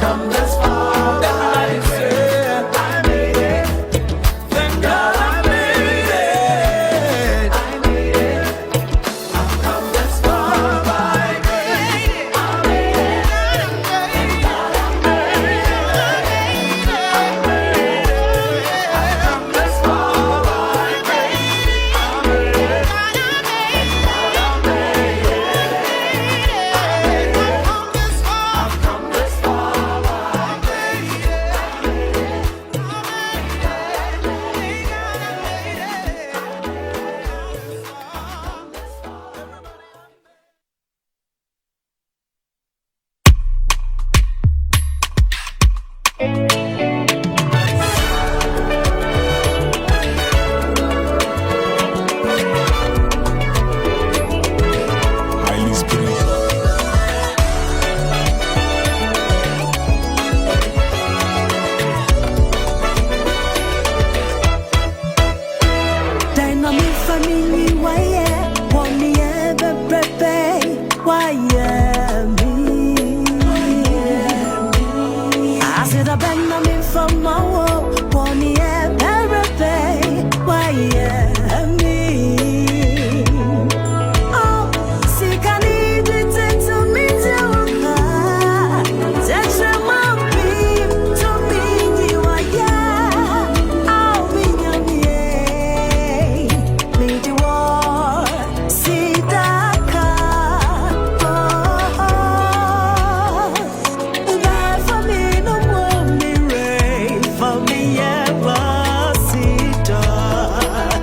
come this far. Everybody say, I made it. Thank God I made it. I made it. I've come this far by grace. I made it. Thank God I made it. I made it. I've come this far by grace. I made it. Thank God I made it. I've come this far by Highly spiritual. Dynamic family, why yeah? Want me ever prepare? Why yeah me? I said I beg me from my wall. Want me ever prepare? Why yeah me? Oh, see, can you pretend to me to that's my beam to me, why yeah? I'll be your me the war, see that car. That for me no more me rain for me ever see that.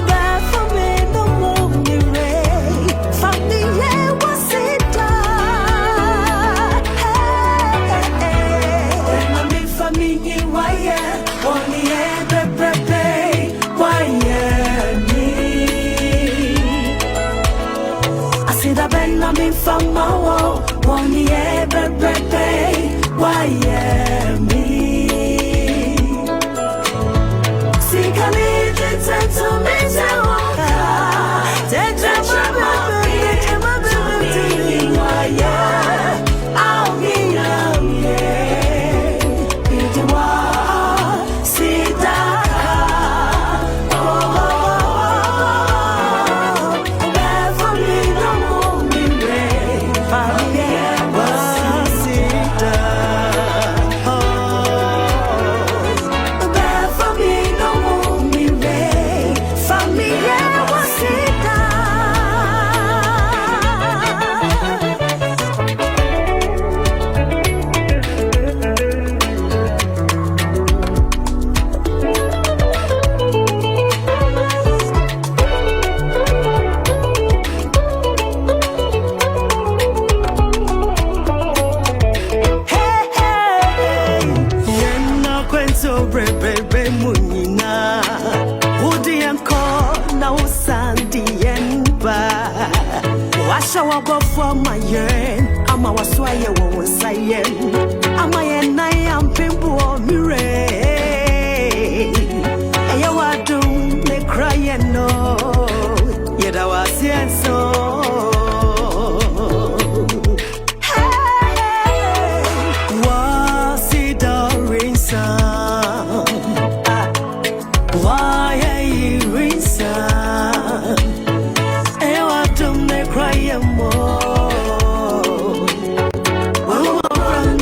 That for me no more me rain for me ever see that. Hey, me for me why yeah, want me ever prepare, why yeah me? I see that Ben me from my wall, want me ever prepare, why yeah me? See, can it turn to me to walk? Take my baby to me, why yeah? I'll be the war, see that that for me no more me rain, for me ever see that. That for me no more me rain, for me ever see that. Yena kwento brebe munina Udi yanko na usandi yenba Washa wabofwa mayen Ama waswaye wawasayen Ama yena yampimbu o mire Eya wadum ne krayeno Yeda wasienso why are you reason? Ewa tum ne cry more. Run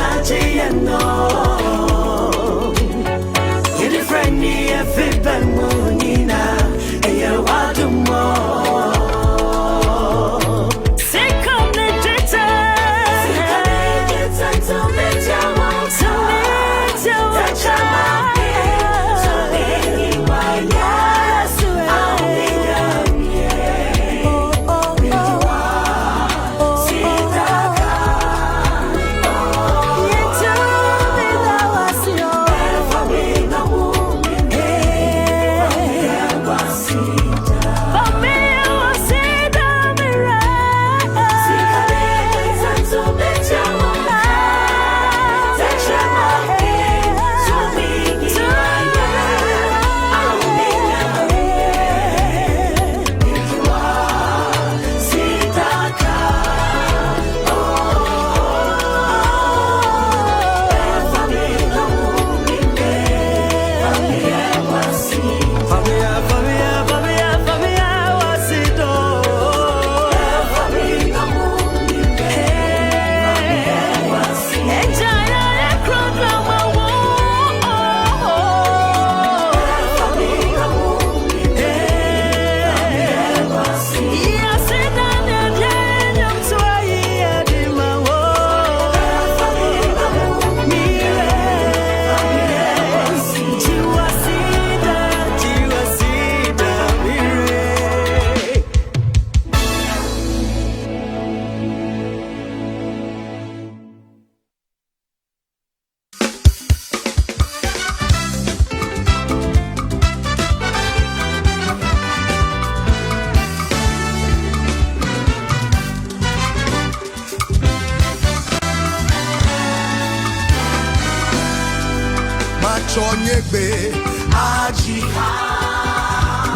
machonyegbe aji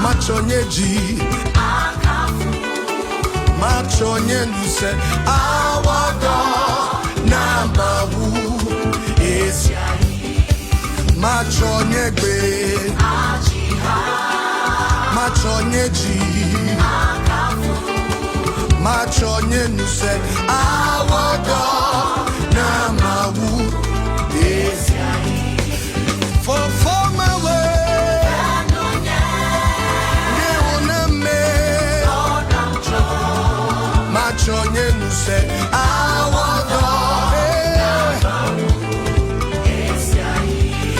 machonyeji machonyenuse awago namawu esiayi machonyegbe aji machonyeji machonyenuse awago namawu esiayi for my way neuname machonyenuse awago esiayi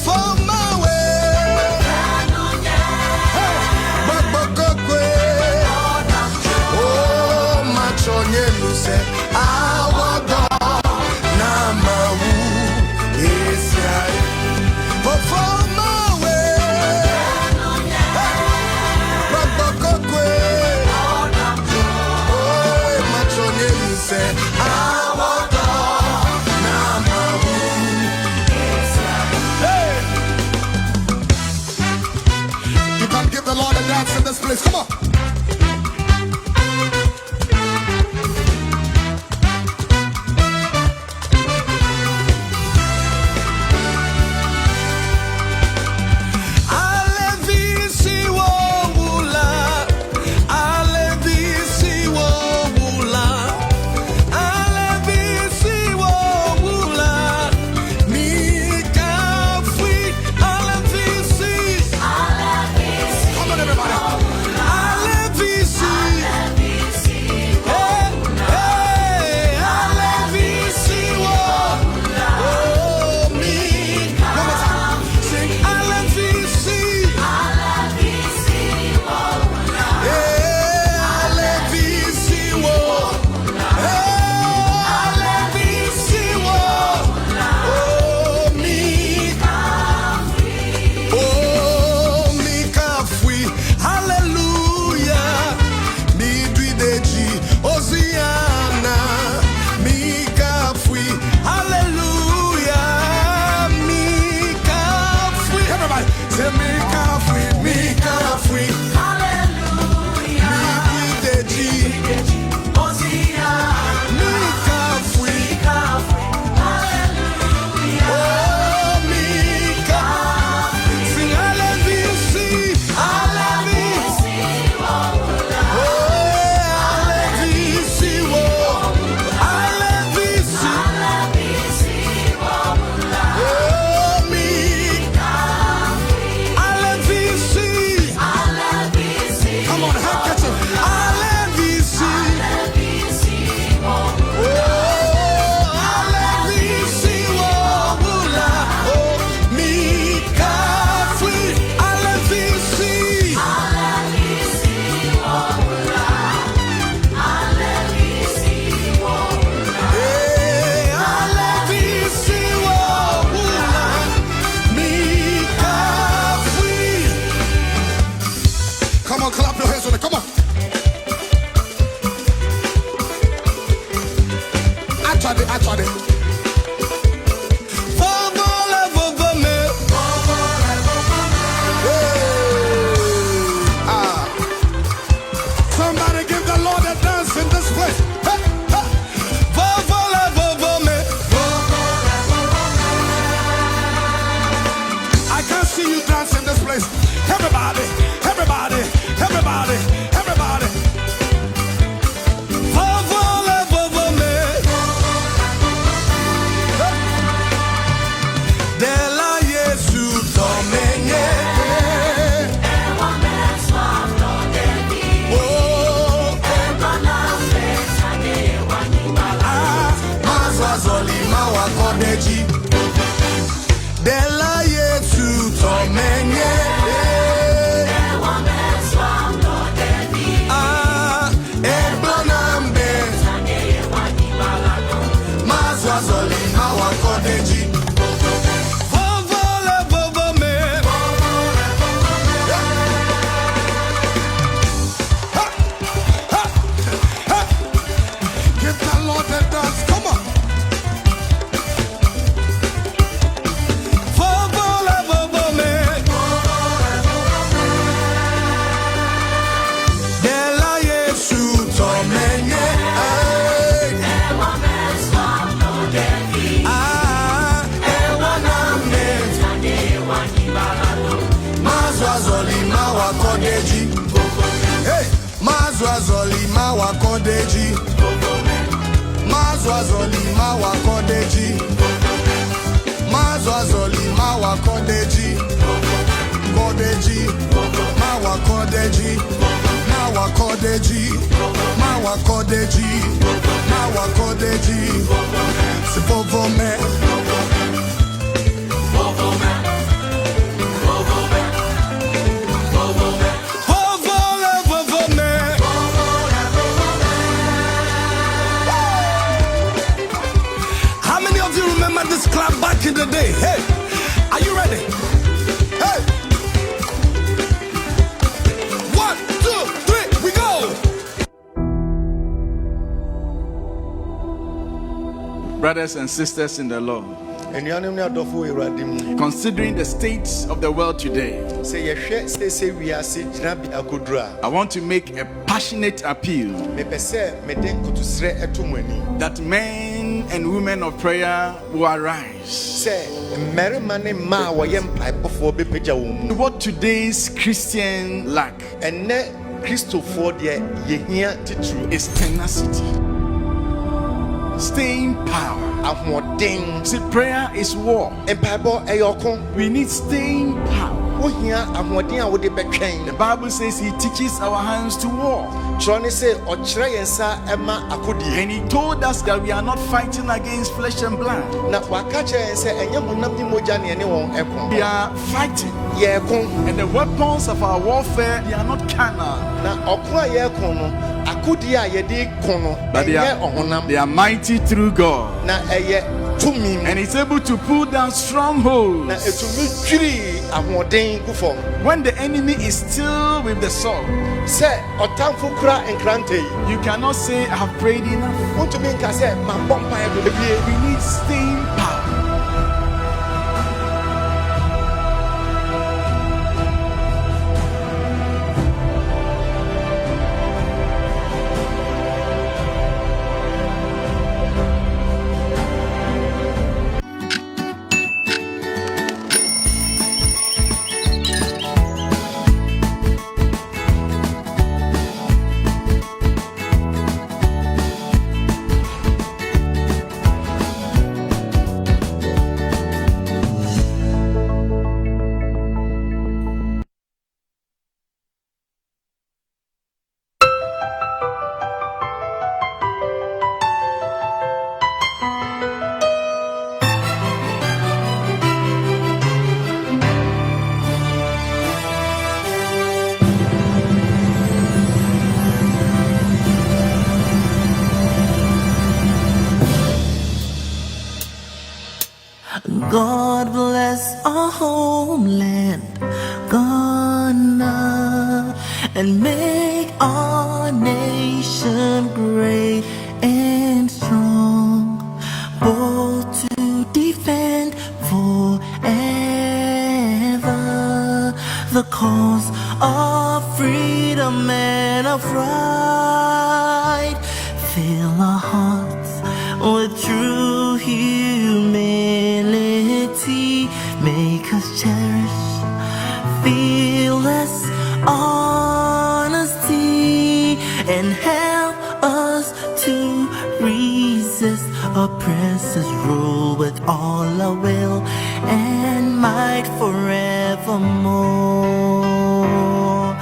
for my way babokokwe oh machonyenuse awago namawu esiayi for my way babokokwe oh machonyenuse awago namawu esiayi. Hey, you can give the Lord a dance in this place. Come on. Come on, everybody. Actually. Somebody give the Lord a dance in this place. Hey, hey. I can't see you dance in this place. Everybody, everybody, everybody, everybody. Dela Yesu tomenye ebonambe mazwazoli mawakodeji vovole vovome Give the Lord a dance. Come on. vovole Mazwazoli mawakodeji. Mazwazoli mawakodeji. Kodeji. Mawakodeji. Mawakodeji. Mawakodeji. Mawakodeji. Sipopome. This club back in the day. Hey, are you ready? Hey, 1, 2, 3, we go. Brothers and sisters in the Lord, considering the state of the world today, I want to make a passionate appeal that men and women of prayer will arise. What today's Christian lack is tenacity, staying power. See, prayer is war. We need staying power. The Bible says he teaches our hands to war. And he told us that we are not fighting against flesh and blood. We are fighting. And the weapons of our warfare, they are not carnal, but they are mighty through God. And it's able to pull down strongholds. When the enemy is still with the sword, you cannot say I have prayed enough. We need staying power. God bless our homeland, Ghana, and make our nation great and strong, both to defend forever the cause of freedom and of right. Fill our hearts with true humility, make us cherish fearless honesty, and help us to resist oppressors' rule with all our will and might forevermore.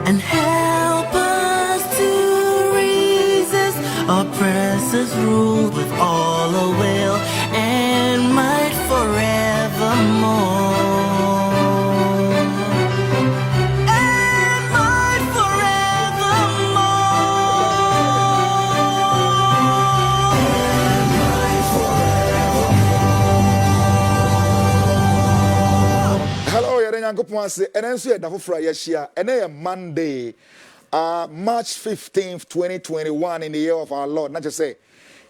And help us to resist oppressors' rule with all our will and might forevermore. And might forevermore. And might forevermore. Hello, Yankopon say, and then say that for Yeshia, and then Monday, March 15th, 2021, in the year of our Lord. Not just say,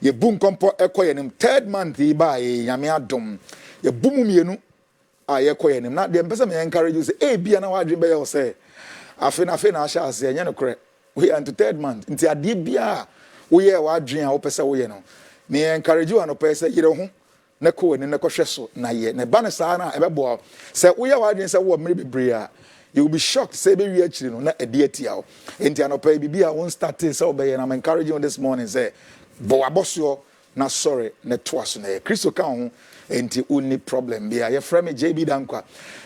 ye boom compo equating 3rd month, ye buy Yamiadum, ye boom yenu, I equating him. Not the person may encourage you say, hey, be an hour dream by your say. I shall say, you know, correct. We are into 3rd month. Into a deep beer, we are our dream, I say, we know. May encourage you and a person, you know. Neko and Neko Sheso, na ye, ne Banasana, Ebabo. Say, we are audience, what maybe Bria. You will be shocked, say, we actually know, not a deity. Into an opay, be I won't start this, so and I'm encouraging you this morning, say, Boabosio, na sorry ne toaso na Kristo ka ho enti unni problem bia ye frame JB Dankwa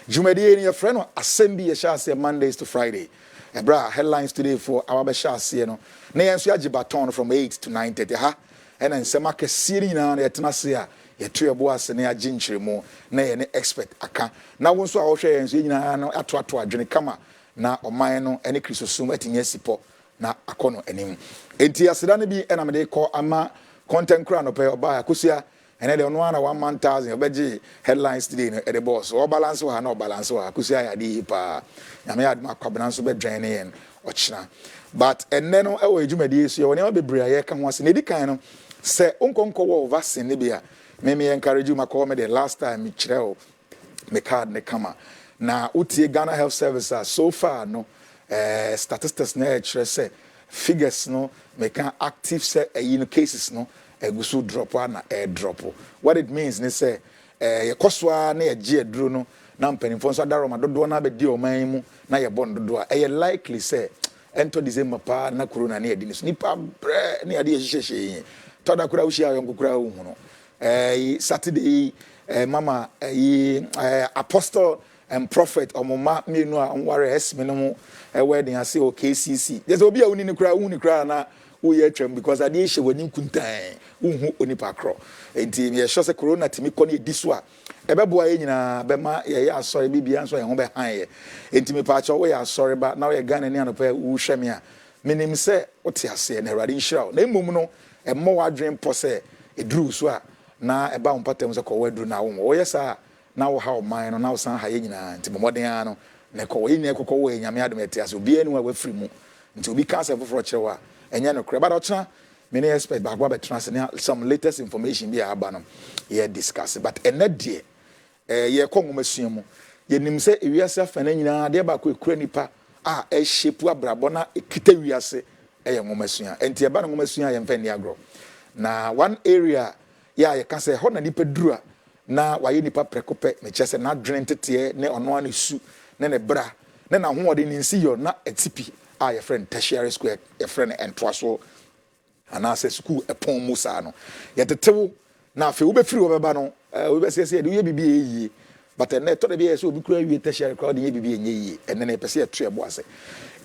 jumadi ni ye frame no Asembi ye sha say Mondays to Friday ebra headlines today for our be sha say no na yenso agi baton from 8 to 9:30 ha ena nsema kese ni na ye tena se a ye to ebo ase na agi nkyeremu na ye ne expert aka na wo nso a wo hwe yenso nyina no ato adwene kama na oman no ene Kristo sum atinye sipo na akono enim enti aseda ne bi ena me de call ama content kura no pe oba akosia ene de ono ana 1,000 obeji headlines today no the boss o balance wa na o balance wa akosia ya di pa nyame adma Kwabena so be dwan ne yen ochina but enne no e wo ejumadi esu ye woni bebre aye ka ho ase ne di kan no se onkonko wo vaccine ne bia me encourage you makọ me the last time me kire me card ne kama na utie Ghana Health Service so far no statistics na kire say figures no make active say cases no egusu drop na drop what it means ne say ye koswa na ye je aduro no na mpanimfo nso adaro madodo na be di oman mu na ye bon dodo a likely say ento December pa na corona na ye di nipa bre na ye de hyehyehye toda kura ushi ayo kura hu no Saturday mama apostle and prophet omoma me no anware esme no wedding ase o KCC there's obi a uni ni kura na wo ye twam because ade hye wani kuntan uhu onipa kro enti me sure say corona timi kɔ ne diso a ebeboa ye nyina be ma ye asɔre bibia nso ye ho be han ye enti me pa wo ye asɔre ba na wo ye Ghana ni anopa wo hwɛ me a menim sɛ wote ase na Awurade nhyira na emom no emmo wadwen pɔ sɛ eduru so a na eba umpatem se ko waduru na wo ye sa na wo ha o man no na wo san ha ye nyina nti moden ano na ko wo nyina ko wo nyame adom etiase obi anu a wafiri mu nti obi ka se foforo kyerewa enya no kre ba do tena me ne expect ba gba be tena se some latest information bi aba no ye discuss but enade ye ko ngomasua mu ye nim se ewiase afa na nyina de ba ko ekura nipa a ehyepu abrabo na ekita wiase ye ngomasua enti e ba no ngomasua ye mfa ni agro na one area ya ye ka se ho na nipa dura na waye nipa prekope me chese na dwen tete ne ono anu su ne bra ne na ho ode ni nsi yo na atipi a ye friend tertiary square ye friend entwaso ana se school epon musa no ye tetewo na afi wo be firi wo beba no wo be se de ye bibi eyi but na to de be se obi kura wie tertiary crowd ye bibi enye yi ene na pese ye to ebo ase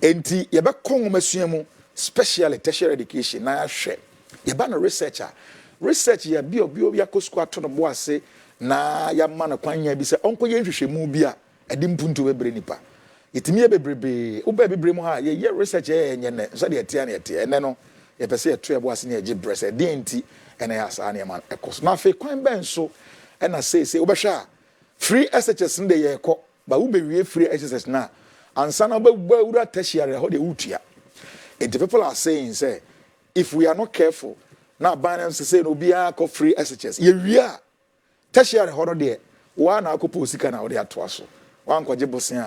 enti ye be kon masua mu specially tertiary education na ahwe ye ba no research ya bi obi akosku ato no bo ase na ya ma na kwanya bi se onko ye nhwehwemu bi a edi mpuntu bebre nipa itimi bebrebe wo ba bebre mu ha ye research ye nye ne so de etia na etia ene no ye pese ye to ebo ase na ye brese de enti ene ya sa na man ekos na fe kwan ben so ena say wo behwa free SHS nde ye ekọ ba wo bewie free SHS na ansa na ba wura tertiary ho de wutua and the people are saying say if we are not careful now balance say no bia ko free SHS ye wia tertiary ho no de wa na akopo sika na wo de ato aso wa nkoje bosen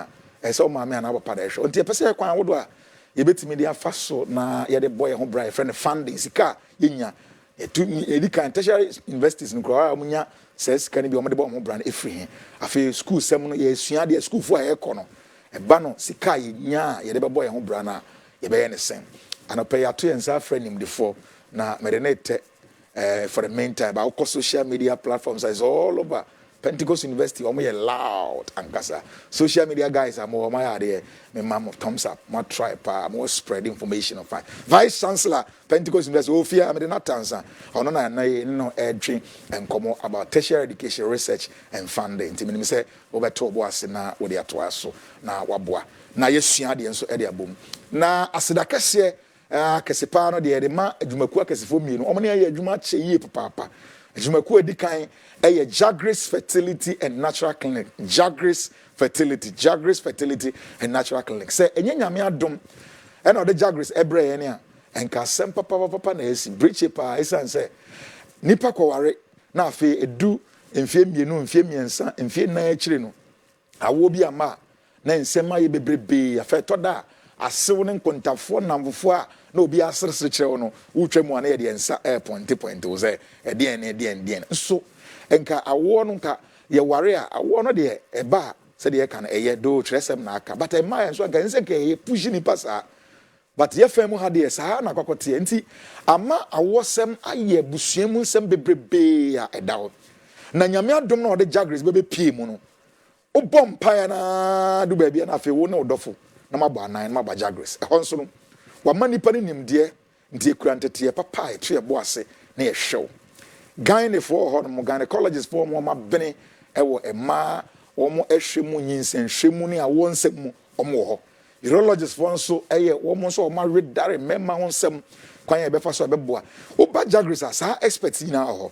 a so ma me na abapa da hwe nti pese kwan wodo a ye betimi de afa so na ye de boy ho bra friend funding sika ye nya edi kan tertiary universities nkro a munya says kan bi o de bo ho bra na efri afi school sem no ye sua de school fo a ye kɔ no eba no sika ye nya ye de be boy ho bra na ye be ye ne sen anopa ya to yensa friend him before na merenete for the meantime about social media platforms is all over Pentecost University omo ye loud ankasa social media guys are more my idea me mom thumbs up more try pa more spread information of vice chancellor Pentecost University ofia me not answer ono na no edwin enkomo about tertiary education research and funding nti me say obeto bo ase na wo de ato aso na waboa na yesua de enso e de abom na asedakase kesepa no de ma adwumaku akesefo mienu omo ne ya adwuma che yie papa adwumaku edikan Jagris Fertility and Natural Clinic. Jagris Fertility and Natural Clinic. Say enye nyame adom e na the Jagris ebre ye ne en ka sem papa na esi breach pa isan say nipa kware na afi edu mfie mienu mfie miensa mfie na akire no awo bi ama na nsema ye bebrebe afa to da asew ne nkontafo namfofo a na obi aseresere kire no wutwam ana ye de ensa point wo say e de so enka awo no nka ye ware a awo no de eba se de ye kan eye do tresem na aka but e ma enso nka nse ke ye push ni pasa but ye fam ha de sa na kwakote nti ama awosem aye busuamu nsem bebrebe a edawo na nyame adom na ode jagres bebe pie mu no obom pa na do ba bia na afi wo na odofo na mabɔ anan na mabɔ jagres ɛhɔ nso no wama nipa ne nimdeɛ nti ekura ntete papa etu ebo ase na yɛhwew gynaefo hɔ no gynecologists for mo ma bene ɛwɔ ɛma wɔn ɛhwɛ mu nyinsɛnhwɛ mu ne awɔ nsɛm mu wɔn wɔ hɔ urologists for nso ɛyɛ wɔn nso wɔn redare mɛma wɔn nsɛm kwan yɛ bɛfa so ɛbɛboa oba jagres asa experts nyinaa wɔ hɔ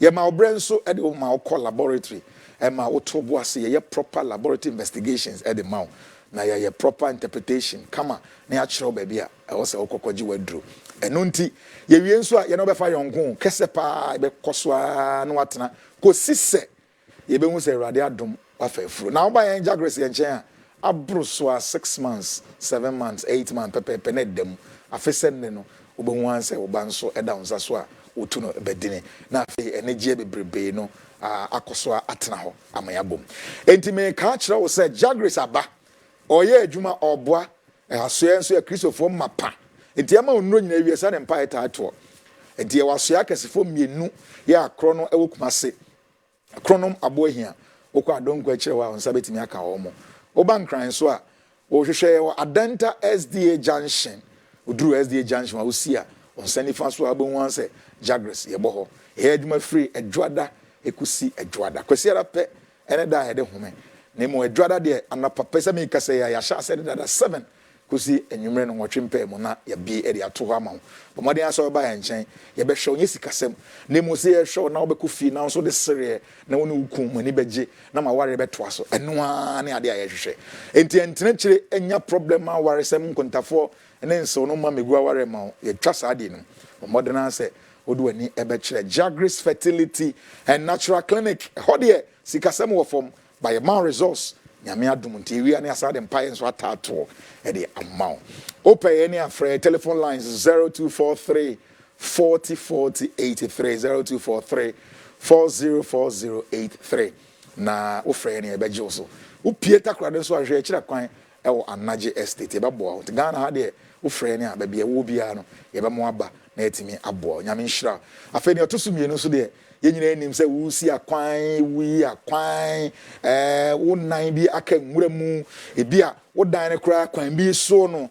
yɛ ma obrɛ nso ɛde wɔn ma ɔkɔ laboratory ɛma ɔtɔ bo ase yɛ proper laboratory investigations ɛde ma wɔn na yɛ proper interpretation kama na yɛakyerɛw baabi a ɛwɔ sɛ ɔkɔkɔgye waduro ɛno nti yɛwie nso a yɛn bɛfa yɔnko kɛsɛ paa yɛbɛkɔ so a na watena kɔsi sɛ yɛbɛhu sɛ awurade adom wafa afuro na woba yɛn jagres yɛn nkyɛn a aboro so a 6 months 7 months 8 months pɛpɛɛpɛ na ɛda mu afe sɛ nne no wobɛhu an sɛ woba nso ɛda wo nsa so a wotu no bɛdini na afei ɛnegyeɛ bebrebe no akɔ so a atena hɔ ama yɛabom enti meka kyerɛ wo sɛ jagres aba ɔyɛ adwuma ɔboa asoɛ nso yɛ kristofoɔ mapa enti ama onuro nyina wie sa ne mpa ɛtaatoɔ enti yɛ wasoɛ akɛsefoɔ mmienu yɛ akorɔ no ɛwɔ kumase akorɔ no aboa hia wokɔ adonko akyerɛ wɔ a nsa bɛtumi aka wɔ mo woba nkran so a wɔhwehwɛ yɛ wɔ adanta SDA junction oduru SDA junction a wosi a ɔnsa nifa so a wobɛhu an sɛ jagres yɛbɔ hɔ ɛyɛ adwuma firi adwoada ɛkusi adwoada kwasiara pɛ ɛne da a yɛde home na mo adwada de anapa pesa me kasa ya ya sha said that 7 kusi enwumre no nwotwe mpa mu na ya bi e de ato ho ama wo bomode aso ba ya nchen ye be hwe onye sikasem na mo se ye hwe na obekɔ fi na so de sere na woni wukum mani beje na ma ware beto aso eno a na ade a ye hwehwe enti entene kire enya problem a ware sem nkontafo ne nso no ma megua ware ma ye twa sa ade no bomode na se odu ani e be kire Jagris Fertility and Natural Clinic ho de sikasem wo fom by a man resource nyame adum nti wi ani asade mpa so atato e de amount open any afre telephone lines 0243 40 40 83 0243 404083 na ofre any ebeje so upie takrade so ahwe kira kwan e wo Anaje Estate e beboa nti Ghana ha de ofre any ababia wo bia no ye be mo aba na etimi aboa nyame nhira afa ni otoso mienu so de yenyina enim se wo si akwan wi akwan wo nan bi aka nwura mu ebi a wo dan ne kra akwan bi so no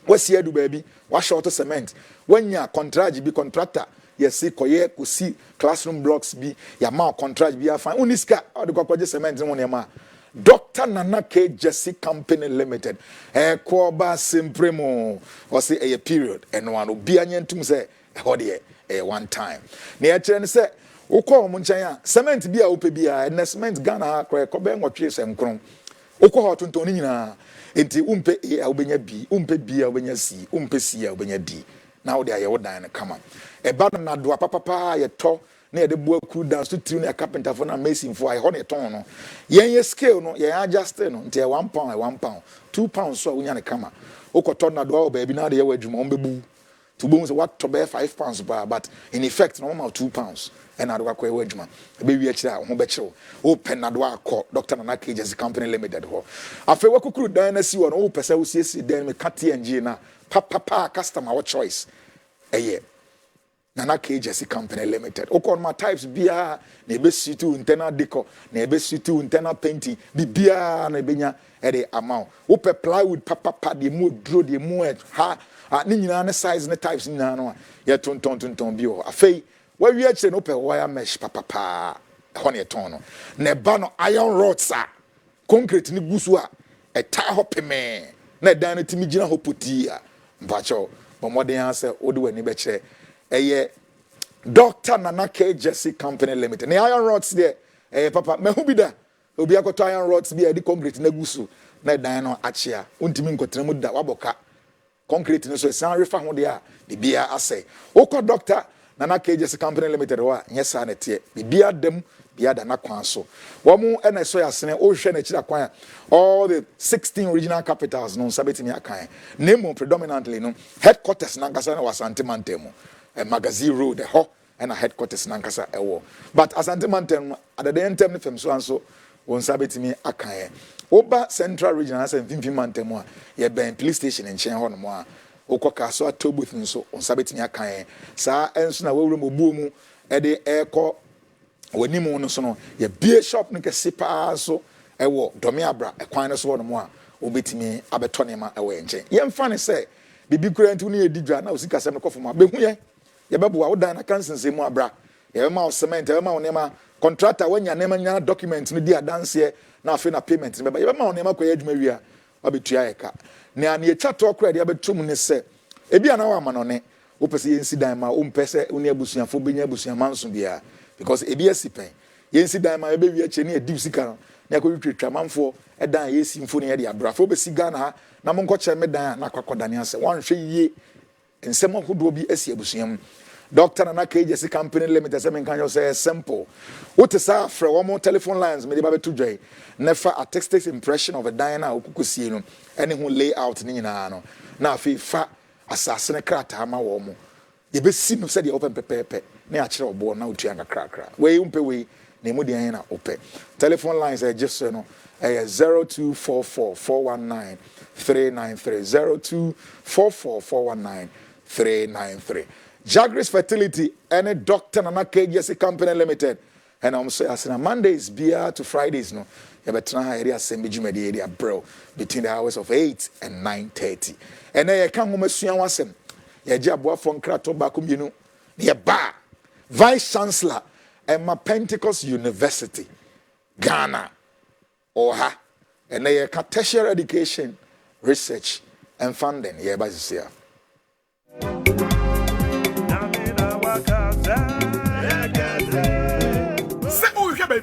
wasi adu baabi wa short cement wanya contract bi contractor yesi koye kosi classroom blocks bi ya ma contract bi afan uniska o de kwakwaje cement no ne ma Dr. Nana K. Jesse Company Limited. Koba Simpremo or say a period and one will be an yentum say a one time. Near Chen say, Oko Munchaya, cement be a upebia, and cement Ghana, Koben or Trace and Crom. Oko Hotuntonina, enti umpe e albenya B, umpe B albenya C, umpe C albenya D. Now they are your dine come on. A banana do a papa, a to. Near the boy cool dance to tune a carpenter for an amazing for a honey ton. No, ye scale no, ye adjust no, until £1, £2, so we can come. Oko turn a door, baby, now the way Jumombebu. To bones what to bear £5 but in effect, normal £2. And I do a quay wedgman. Baby, home open a door called Dr. Nanaki Jesse Company Limited. I feel what could dynasty or no person see then me Catty and Gina. Papa, customer, what choice? A year. Nana K. Jesse Company Limited. Okon my types bia na ebesi tu internal decor, na ebesi tu internal painting, bia na ebenya e de amount. Ope plywood papa de mu dro de mu ha ni nyina ne size ne types nyina no. Ye ton bi o. Afei, we wi akire no pe wire mesh papa ho ne ton no. Na ba no iron rods a concrete ni gusu a e tie ho peme. Na dan no timi gina ho poti a. Mpacho, bomoden answer odi wani be kire Dr. Nana K. Jesse Company Limited. The iron rods there, papa, me who be there? Obi akoto iron rods be the concrete na gusu na dan no achia. Untimi nkotremu da waboka. Concrete no so san refa ho there the bia asay. Oko Dr. Nana K. Jesse Company Limited wa nyesa na tie. Bia dem bia da na kwan so. Wo mu na so yasene o hwe na kira kwan. All the 16 regional capitals no sabetimi akan. Name predominantly no headquarters na Nkasa na Asante Mantemu. A magazine road, the ho and a headquarters Nankasa ewo. But Asante Mountain at the end term from so and so on sabetimi akaye oba central region as mfimfim mantemu a ye ben police station enchen ho no mo a okoka so atobuth nso on sabetimi akaye saa enso na wawura mobuo mu e de ekọ wani mu no so no ye bie shop no kese pa so ewo domi abra ekwan no so no mo a obetimi abeto nema ewo enchen ye mfa ne se bibi kura ntu ne edidwa na osika sem no kofo ma behu ye bebo a wodan na kansense mu abra ye be ma o cement ye be ma o nema contractor wanya nema nya document no di adanse na afi na payment ne be ma o nema koye adwuma wi a obetua ye ka ne an ye chato kura de abetum ne se ebi ana wa ma no ne wo pese ye nsi dan ma o mpese oni abusuafo benya abusuamanso bia because ebi asipen ye nsi dan ma be wi ache ne edi sika no na akotwetwa manfo edan ye simfo ne ye de abrafo be siga na na monko che me dan na kwakodane ase wanhwe yie nsem ahodo bi asi abusuam Dr. Nana KJC Company Limited say can you say simple what is that for one more telephone lines me dey ba beto dwai never a text impression of a diner okukusie no any who layout ni nyina no na afi fa asase ne krata ma wo mo ye be si no say dey open pepepe na a kire obo na otua nkakra we umpe we na mu dey na open telephone lines are just no 0244 419 393 0244 419 393 Jagris Fertility any Dr. Nana KJC Company Limited and I'm say as Mondays beer to Fridays no you better area Asembi Jumedi area bro between the hours of 8 and 9:30 and then you can home sua wasem ye gye aboa fon krato ba ko mienu ye ba vice chancellor and my Pentecost University Ghana oha and then you can tertiary education research and funding ye ba sisia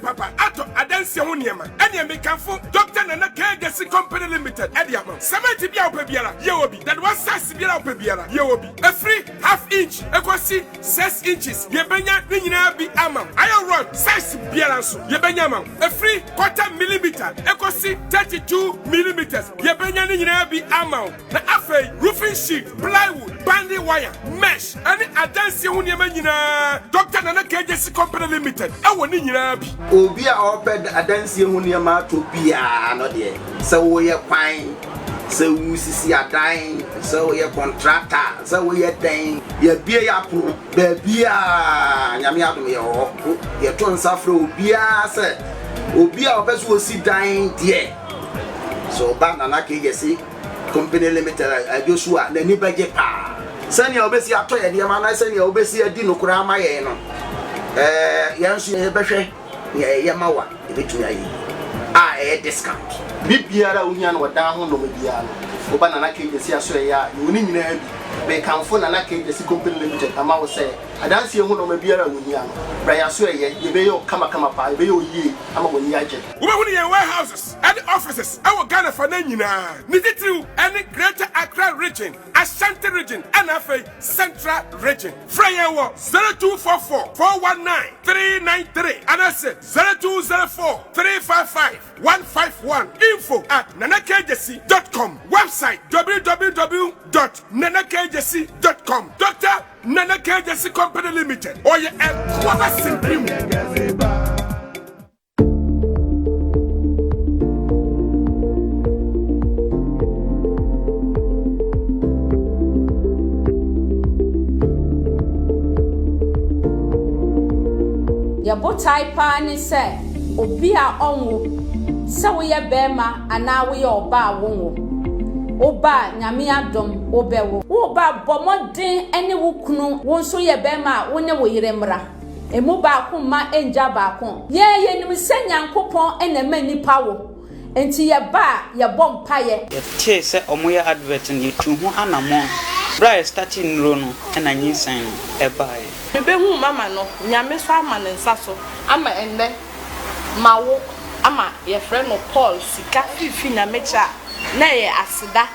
Papa, ato adansi ho niema ene me kanfo Dr. Nana KJC Company Limited ediamo 70 bia opebiara ye obi that was 6 bia opebiara ye obi a free half inch equasi 6 inches ye benya ni nyina bi ama iron rod size bia so ye benya ama a free quarter millimeter equasi 32 millimeters ye benya ni nyina bi ama na afei roofing sheet plywood bandy wire mesh ene adansi ho niema nyina Dr. Nana KJC Company Limited ewo ni nyina bi obi a oped adansie hu ne ma to bia no de se wo ye kwan se wusisi adan se wo ye contractor se wo ye dan ye bia ya po ba bia nyame adom ye ho ye to nsafre obi a se obi a obeso osi dan de so ba Nana KJC Company Limited Joshua na ni baje pa sani obesi ato ye de ma na sani obesi adi no kura ma ye no yansu ye behwe ye mawa ebetuya yi discount bibiara unya no wadan ho no bibiara oba Nana KJC aso ya ni nyina bi be kanfo Nana KJC Company Limited ama wo say adanse ho no bibiara unya no bra ya so ye be yo kama pa be yo yi ama wo ni aje we woni ye warehouses and offices e wo Ghana fa na nyina ni titiriu any Greater Accra region Ashanti region and afei Central region fraya wo 0244 419 393 and I said 0204 355 151 info@nanakjc.com website www.nanakjc.com Dr. Nana KJC Company Limited or your Kwabena Agyapong-Kodua. Yabo taipa ni se obi a onwo se wo ye bema ana wo ye oba wonwo oba nyame adom obewo oba bomodin ene wo kunu won so ye bema wo ne wo yire mra emu ba ko ma enja ba ko ye nim se nyankopon ene ma nipa wo enti ye ba ye bom paye ye te se omoye advert ni tu ho anamon bra starting ro no na nyinsan e bae mebe hu mama no nyame so ama ne nsa so ama enne mawo ama ye frɛ no Paul sika fifi na mecha na ye asida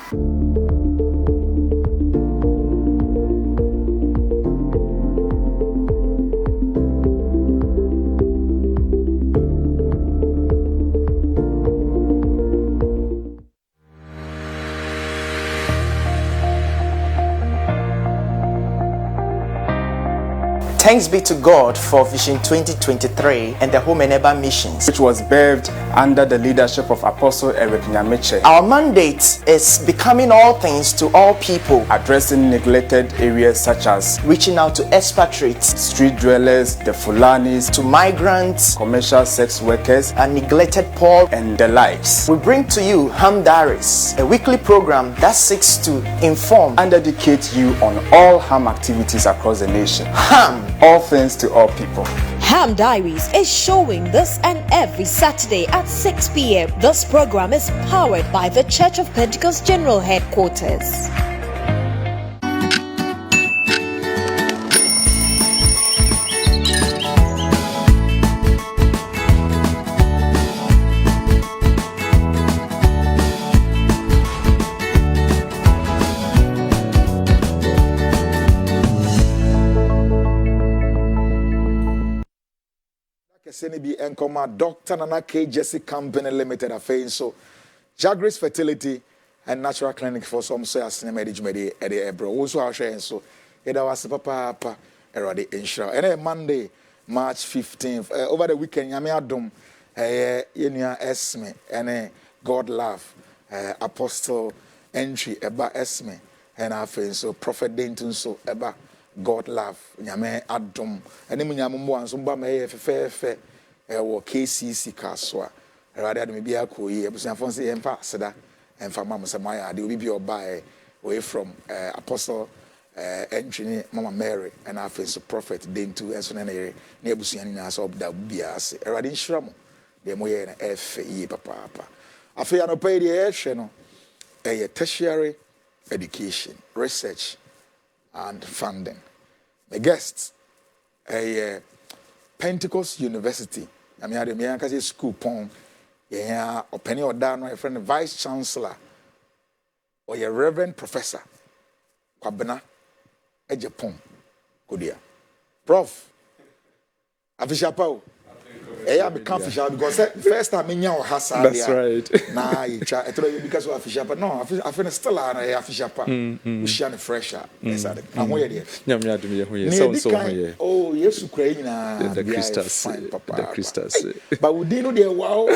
Thanks be to God for Vision 2023 and the Home and Urban Missions, which was birthed under the leadership of Apostle Eric Nyameche. Our mandate is becoming all things to all people, addressing neglected areas such as reaching out to expatriates, street dwellers, the Fulanis, to migrants, commercial sex workers, and neglected poor, and the likes. We bring to you Ham Diaries, a weekly program that seeks to inform and educate you on all ham activities across the nation. Ham, all things to all people. Ham Diaries is showing this and every Saturday at 6 p.m. This program is powered by the Church of Pentecost General Headquarters. Asembi and Dr. Nana K. Jesse Company Limited affair. So, Jagris Fertility and Natural Clinic for some say as Medi Ebro. Also, our share so it was papa already insure. And Monday, March 15th, over the weekend, Yami Adum, Yenia Esme, and God Love, Apostle Entry, Eba Esme, and our friend, so Prophet Denton, so Eba. God love nyame adom ene mu nyame mo anso ba me fe wo KCC kaswa erade adom bia koyi ebusuafo se emfa seda emfa mam se maya ade obi bia oba away from Apostle Entry Mama Mary and our face Prophet Dentu eso na ere na ebusuani na so obda bia ase erade nhira mo de mo ye na efe yi papa afi ya no pay de ehwe no tertiary education research and funding. The guests, Pentecost University. I mean, I had a school pong. Yeah, or penny or down, my friend, vice chancellor, or your reverend professor, Kwabena Agyapong-Kodua. Prof. Afishapao. I become official because first time in your house. That's right. Nah, you try because of official, but no, I feel still an official. We share fresher. I'm where there. Oh, yes, Ukraine. The Christus. But we didn't know there. Wow.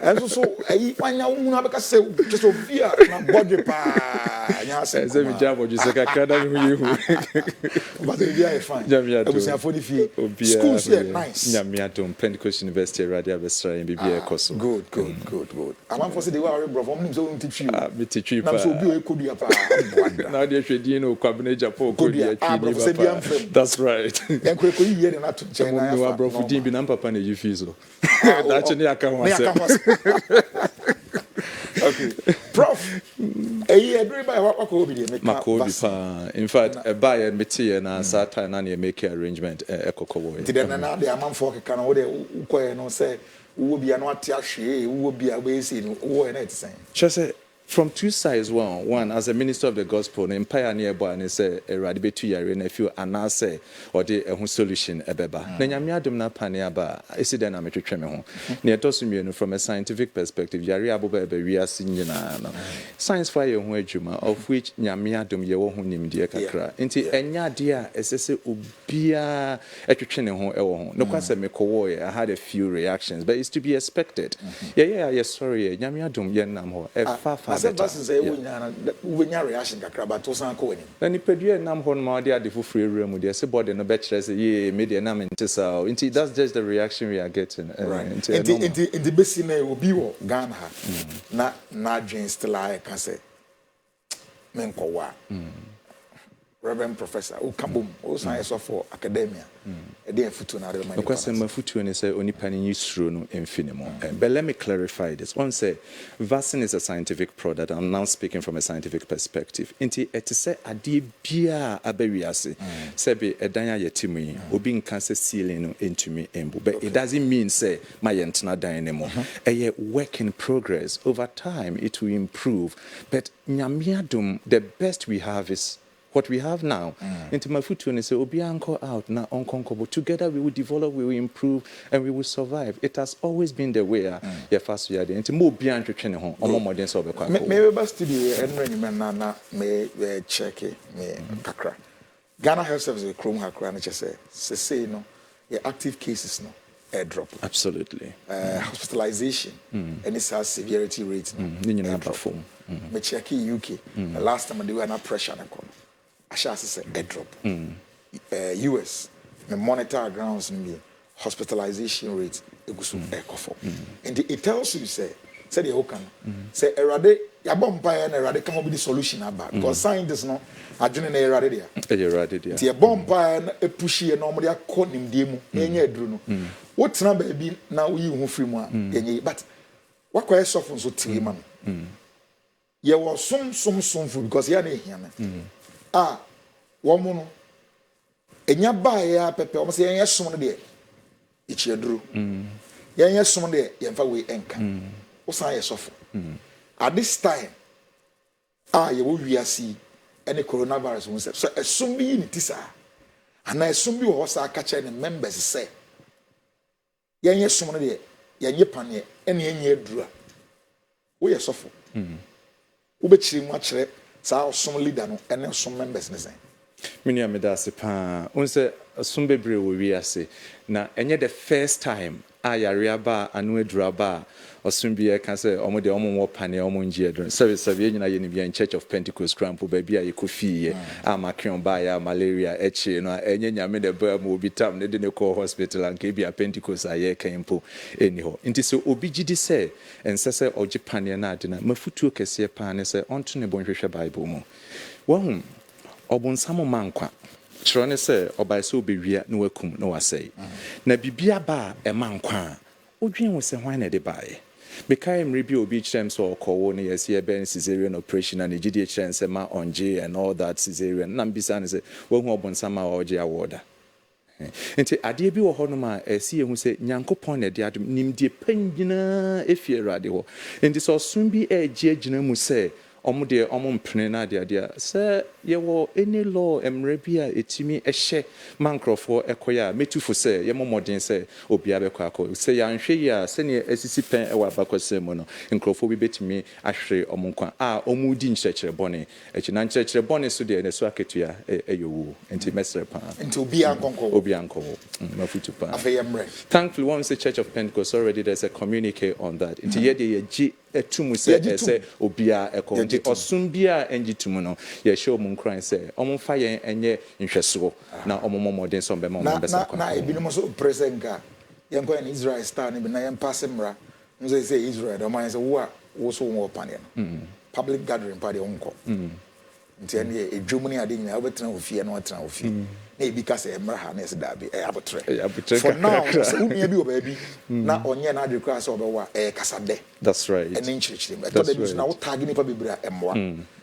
And so I find out who have just so fear. Body pa. Yes, every job what you say. But they are fine. I was saying for the fee. Schools here nice. Pentecost University radio bestra in BBA Koso. Good. I want to say they were bro from so teach you. Me teach you. Na so bi e kodua pa. Now they trade no Kwabena Agyapong-Kodua. That's right. Enko ko yi na to China. No bro for din bi na papa na yifizo. That you aka ho ase. Okay. Prof. Everybody what ko bi dey make. In fact, a buyer metie na sata na make arrangement ekokowo. Ti den na dey amanfo keka na wo dey ukoye no say wo bia no ate ahwe wo bia we say no wo na it say. Just from two sides. One as a minister of the gospel, in pioneer boy and say erade betu yare na few anase or the solution ebeba. Na nyame adom na pania ba esi den na metwetwe me ho. Na etoso mienu from a scientific perspective yare aboba ebe wiase nyina no. Science fa ye ho adwuma of which nyame adom ye wo ho nimde kakra. Nti enya de a esese obia etwetwe ne ho ewo ho. No kwase mekowo ye I had a few reactions but it's to be expected. Yeah sorry nyame adom ye nam ho e fa I said, say, we reaction kakra but to san ko ni. Na ni pedue nam ho no ma de ade foforo ewura mu de se body no be kire say ye media na mentisa. Inti that's just the reaction we are getting. Right. Inti besi na obi wo Ghana ha. Na dream still I can say. Menko wa. Reverend Professor Ukambum, also for academia. A day futu na the question my futu and say only panning you no infinimo. But let me clarify this. One say vaccine is a scientific product. I'm now speaking from a scientific perspective. Inti et say adi bia aberiase. Sebe edanya yetimi obi nkanse ceiling into me embu. But it doesn't mean say my entna dynamo. A work in progress. Over time it will improve. But nyamiadum the best we have is what we have now. Into my foot and say, Obi anchor out now unconquerable. Together we will develop, we will improve, and we will survive. It has always been the way. Yeah, fast we are into more beyond training home. Or more than so. Maybe best to be and when you na me check it me kakra. Ghana Health Service with Chrome Hakra and say no, your active cases no airdrop. Absolutely. Hospitalization and it's a severity rate. Me check UK. The last time they were under pressure I shall say airdrop. US me monitor grounds me hospitalization rate and it tells you say the Okan say erade ya bomba ya na erade come up with the solution about because scientists no adwene na erade dia ti e bomba na e push ye no mo dia ko nimdie mu enye aduru no wotena ba bi na wo yi ho free mu a enye but wakwa sofo so tie ma no ye wo som fu because ya na ehia na wo mo no enya ba ya pepe o mo se enye som no de ichi aduru yenye som de yemfa we enka osan ye sofo at this time ye wo wiase any coronavirus won say so esum bi ni tisa ana esum bi wo sa aka che ne members say yenye som no de yenye pane ene yenye adura wo ye sofo wo be chiri mu a kire sa osum leader no ene som members ne say Mini amedase pa unse sumbebre wo wiase na enye the first time ayariaba anu eduraba osumbi e kan say omo de omo wo pane omo ngie don service nyina ye ni bia Church of Pentecost Crampo ba bia ye kofiye amakion ba ya malaria echi no enye nyame de ba mo obitam ne de ne call hospital an ke bia Pentecost aye kempo eni ho nti so obi gidi say ensese ogi pane na ade na mafutuo kese pa ne say onto ne bonhwehwe Bible mu wahum obonsamo mankwa kyerɛ ne sɛ ɔbae sɛ obɛwia na wakum na wasɛe na bibia ba a ɛmankwa odwen wo sɛ hwan na de bae bekae mmere bi obi kyerɛ m sɛ ɔkɔwo ne yɛsi ɛbɛn cesarean operation and gyidie kyerɛ sɛ ma ɔngye and all that cesarean na mbisa ne sɛ wahu ɔbonsam a ɔgye awɔda nti adeɛ bi wɔ hɔ nom a ɛsi yɛhu sɛ nyankopɔn na de adom nimdeɛ pa nyinaa ɛfie Awurade hɔ nti sɛ ɔsom bi ɛgye agyina mu sɛ omo de omo mpene na de se ye wo any law emre bi a etimi ehye mankrofo ekoya metufo se ye momodin se obia be kwako se ya nhwe ya se ne asisi pen e wa bakwase mu no nkrofo bi betimi ahwere omo nkwa a omo di nkyerɛkyerɛ bɔne echi na nkyerɛkyerɛ bɔne so de ne so aketua eyowu enti mesre pa enti obi ankonko mafutu pa afeyemre thankfully one say Church of Pentecost already there's a communique on that enti ye de ye gi etumu se obia ekonti osumbia enji tumu no ye show mu nkran se omfa yen enye nhweso na omomodin so be mo besa kwa na ebinom so presenga yen ko in Israel star ne bi na yen pass mra nzo say Israel o man say wo so wo pane no public gathering party onko nti ene edwom ne ade nyina obetena ofie na otena ofie na ebi ka say mra ha na se da bi abotre for now so umia bi obabi na onye na ade kra say obewa kasa de that's right ene nchirichiri but da bi na wo tag ni pa bibira emwa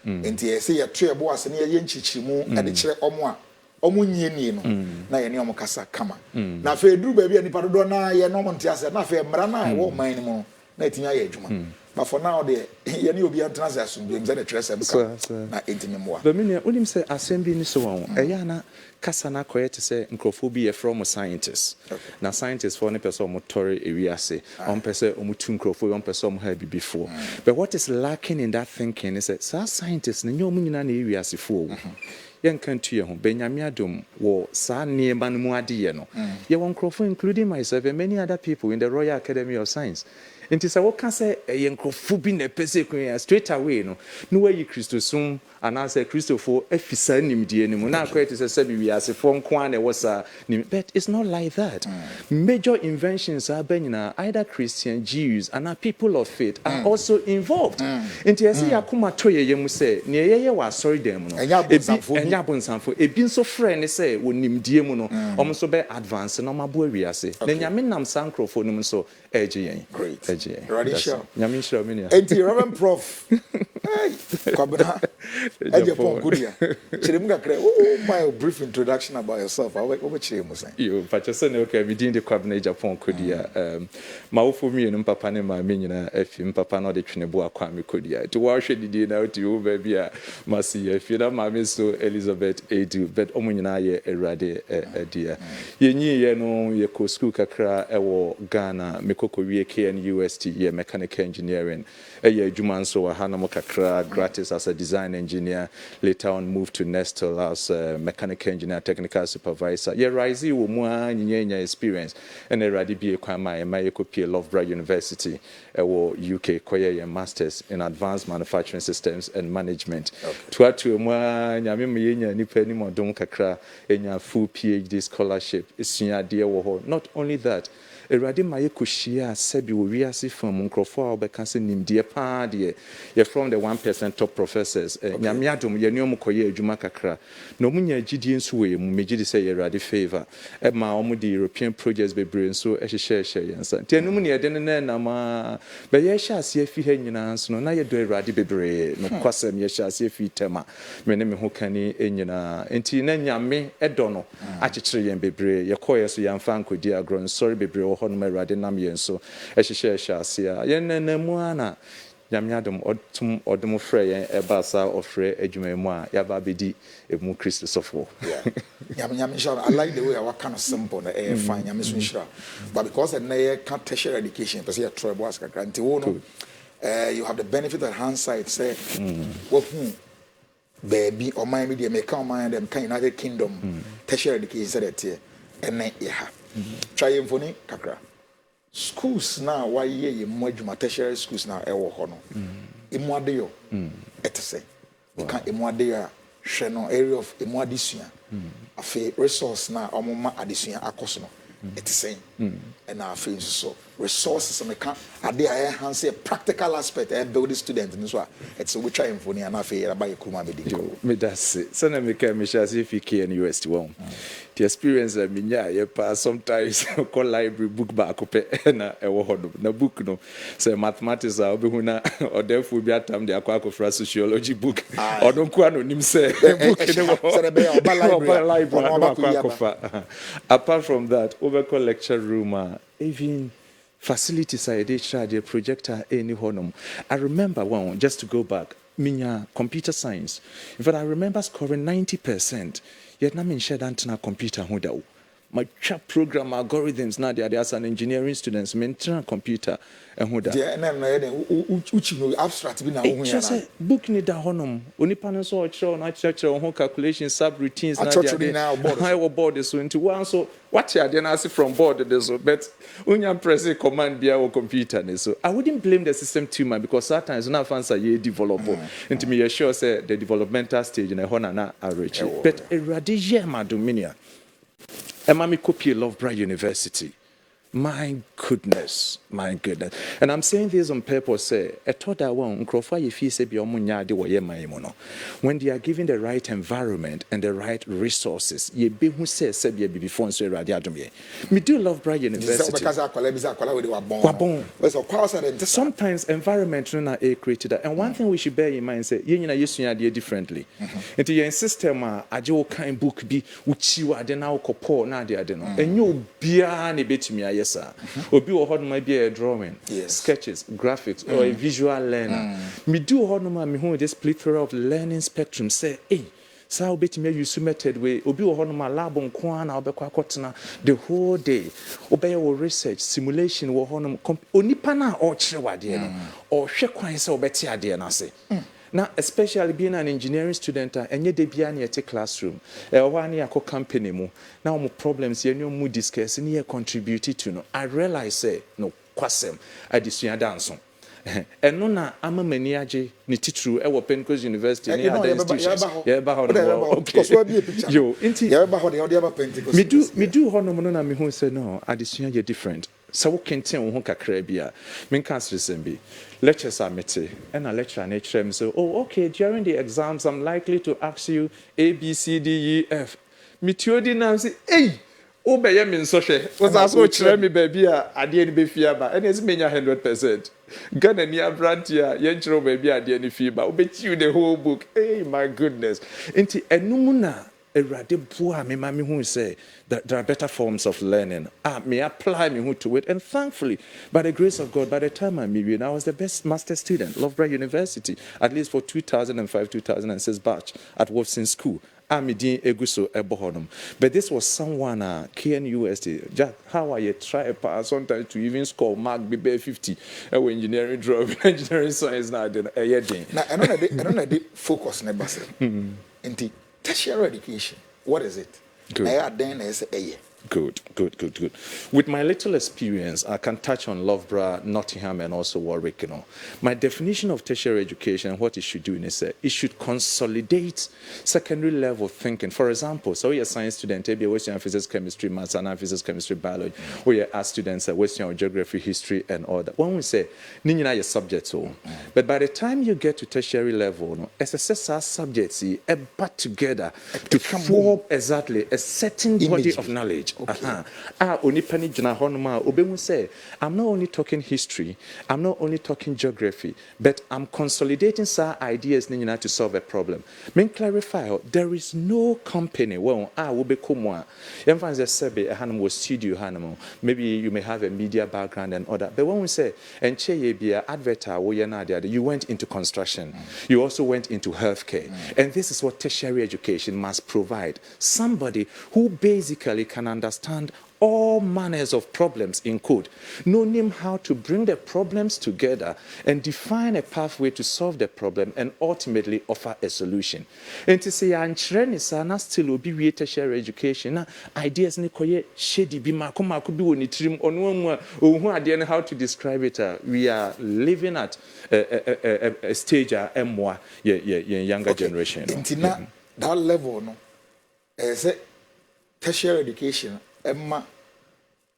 nti ye say ye to ebo ase ne ye nchirichiri mu ade kire omo a omo nyie ni no na ye ne omo kasa kama na fe duru ba bi ani pa dodo na ye no omo ntia ase na fe mra na wo man ni mu na etinya ye adwuma but for now the ye ne obi antena se asumbi nze na trese na entimi moa but me onim say Asembi ni so won eya na kasa na koyete say nkrofobia from scientists na scientists for ne person motori ewiase on person omutu nkrofo on person ha bi before but what is lacking in that thinking is that scientists ne nyom nyina na ewiase fo yen kan tuye ho benyame adom wo sa niema no mu ade ye no ye won nkrofo including myself and many other people in the Royal Academy of Science nti sa wo ka say ye nkrofo bi na pese kun straight away no wa yi Christosum ana say Christopher afisa nimdie ni mu na akwete say sabi wi asefo nko an e wosa but it's not like that major inventions are benyina either Christian Jews and people of faith are also involved nti ese yakoma toye ye mu say ne ye wa sorry dem no enya bonsamfo ebi nso frɛ ne say wo nimdie mu no omo so be advance no mabo awi ase na nyame nam sankrofo no so eje yen great Radisha nyame shira menia enti Reverend Prof Kwabena Agyapong-Kodua chirem gakre my brief introduction about yourself what chirem say yo pacho ne okay we din de Kwabena Agyapong-Kodua mawofo mi no papa ne ma me nyina afim papa no de twene bo akwa me Kodua to wa hwe didi na oti wo ba bia masi afi na ma me so Elizabeth Edu but omo nyina ye Awurade adia yenyi ye no ye ko school kakra ewo Ghana me kokko wie KNUST ye mechanical engineering ye adwuma nso wa ha na mo kakra kakra gratis as a design engineer. Later on, moved to Nestle as a mechanical engineer, technical supervisor. Yeah, Risey wo mu a experience. And I already be a kwama and my copy Loughborough University, UK, koye masters in advanced manufacturing systems and management. To mu nyame me yenya nipa ni mo don kakra enya full PhD scholarship. Isua de wo. Not only that, Erade maye kushia sebi wo wiase from nkrofo a obeka se nimdie pa de ye from the 1% top professors nyame adom ye nemu koye adwuma kakra no munya gidie nso we mu megidi se Erade favor e ma omo the European projects bebre nso ehye yensa tianum ne yede ne na ma be ye hye ase afi ha nyina nso no na ye do Erade bebre no kwasem ye hye ase afi tema me ne me ho kani enyina enti na nyame edo no akyekyere yen bebre ye koye so yamfa nkodi agro sorry bebre ho no Erade nam yen so ehye ase a yen na mu ana nyamyadom odum frɛ yen ebasa ofrɛ adwuma mu a yaba bedi emu Christ sofo nyam sure I like the way our kind of simple na fine nyam so sure but because na can't tertiary education because you try boys kakra nti wo no you have the benefit of hindsight say wo baby or my media make come mind them kind United Kingdom tertiary education said that and ya try infoni kakra schools now why ye mo tertiary schools now ewo ho no imuade yo etese you can imuade ya hwe no area of imuade sua afi resource na omoma adesua akoso no etese and afi so resources me can ade I enhance a practical aspect and build the student in so it's we try infoni and afi raba yekuma me that's it so na me can me share if you in university one the experience that minya ye pass sometimes call library book back up na ewo hodo na book no say mathematics a obi hu na odefo bi atam de akwa fra sociology book odon ku anonim say book ne library apart from that over lecture room even facilities I did try the projector any honum. I remember one just to go back minya computer science in fact I remember scoring 90%. Yet na me share that na computer ho da my chat program algorithms na they as an engineering students maintain computer ho da na uchi no abstract bi na ho ya na book ni da honom onipa no so ochiro na chekere ho calculation subroutines na they high board so into one so what you dey na see from board this so but unya press command bia o computer ne so I wouldn't blame the system too much because sometimes na fancy ye develop into me sure say the developmental stage na ho na average but erade ye madominia Emami copy Loughborough University. My goodness. And I'm saying this on purpose. Say, I thought that one, when they are given the right environment and the right resources, ye be who says, before so radiadomie. Me do Loughborough University. Sometimes environment are created. And one thing we should bear in mind, say, you know, differently. Into your system, a jo kind book be, which you are then now copo, na de adeno. And you be a bit me. Sir. Obi wo hodoma might be a drawing, sketches, graphics, or a visual learner. Me do hodoma me hu this plethora of learning spectrum say, hey, so bit me use method way. Obi wo hodoma lab on kwana obekwa kwotena the whole day. Obey wo research, simulation wo hodoma onipa na o kire wade no. O hwe kwan say obeti ade na say. Now, especially being an engineering student, and yet they be in a classroom, one year company mu. Now, more problems you know mu discuss and you contribute to no. I realize say no kwasem I disua dance. And no na ama maniaje ni titru e wo Pentecost University ni other institutions. Yeah, ba ho no. Okay. Yo, inti. Yeah, ba ho de Pentecost. Me do ho no na me hu say no, adesua ye different. So we can tell who kakra bia. Me can Asembi. Lectures are mete and a lecture nature so oh okay during the exams I'm likely to ask you A B C D E F. Me tuodi na say hey obeye me nso hwe was aso kire me baby a ade ni be fia ba and is menya 100%. Gana ni abrantia yen kire baby ade ni fia ba obechi the whole book. Hey my goodness. Enti enum na Erade bua me ma me hu say that there are better forms of learning. Me apply me to it, and thankfully, by the grace of God, by the time I was the best master student, Loughborough University, at least for 2005-2006 batch at Wolfson School. Amidin Eguso Ebohodum. But this was someone KNUST. Jack, how are you try sometimes to even score mark BB 50 engineering drop engineering science now then now I don't know focus on the tertiary education. What is it? Good. With my little experience, I can touch on Loughborough, Nottingham, and also Warwick. You know, my definition of tertiary education and what it should do is it should consolidate secondary level thinking. For example, so you're a science student, maybe Western physics, chemistry, maths, and physics, chemistry, biology, or you're art students at Western geography, history, and all that. When we say, Nina, your subjects, but by the time you get to tertiary level, SSSR subjects but together to form exactly a certain body of knowledge. Okay. I'm not only talking history, I'm not only talking geography, but I'm consolidating some ideas to solve a problem. May clarify, there is no company will be studio, maybe you may have a media background and all that. But when we say you went into construction, you also went into healthcare. And this is what tertiary education must provide. Somebody who basically can understand all manners of problems in code, knowing how to bring the problems together and define a pathway to solve the problem and ultimately offer a solution. And to say, I'm training, still will be tertiary education. Ideas shady be how to describe it. We are living at a stage more younger generation. That level, no, as a tertiary education. Emma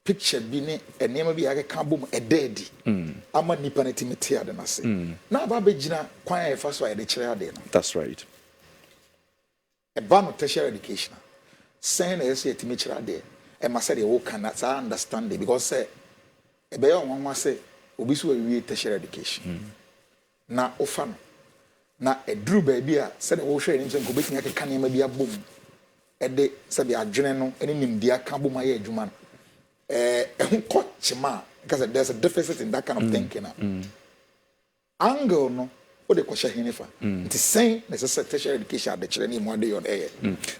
picture bini enema bi aka kabum ededi ama nipa na timeti ade na se na ba begina kwan e fa so ade kire ade no. That's right. E ba no tertiary education sen na ese timi kire ade e ma say dey wo can understand it because say e be yon wanwa say obi so wi tertiary education na ofa no na edru ba bi a say wo hwe ni nse ko betimi aka kan ma bi abom ede sabi adwene no ene nimdia ka boma ye adwuma no ehunko chima because there's a deficit in that kind of thinking angle no what the question hinifa it is saying necessary tertiary education at the children more day on air.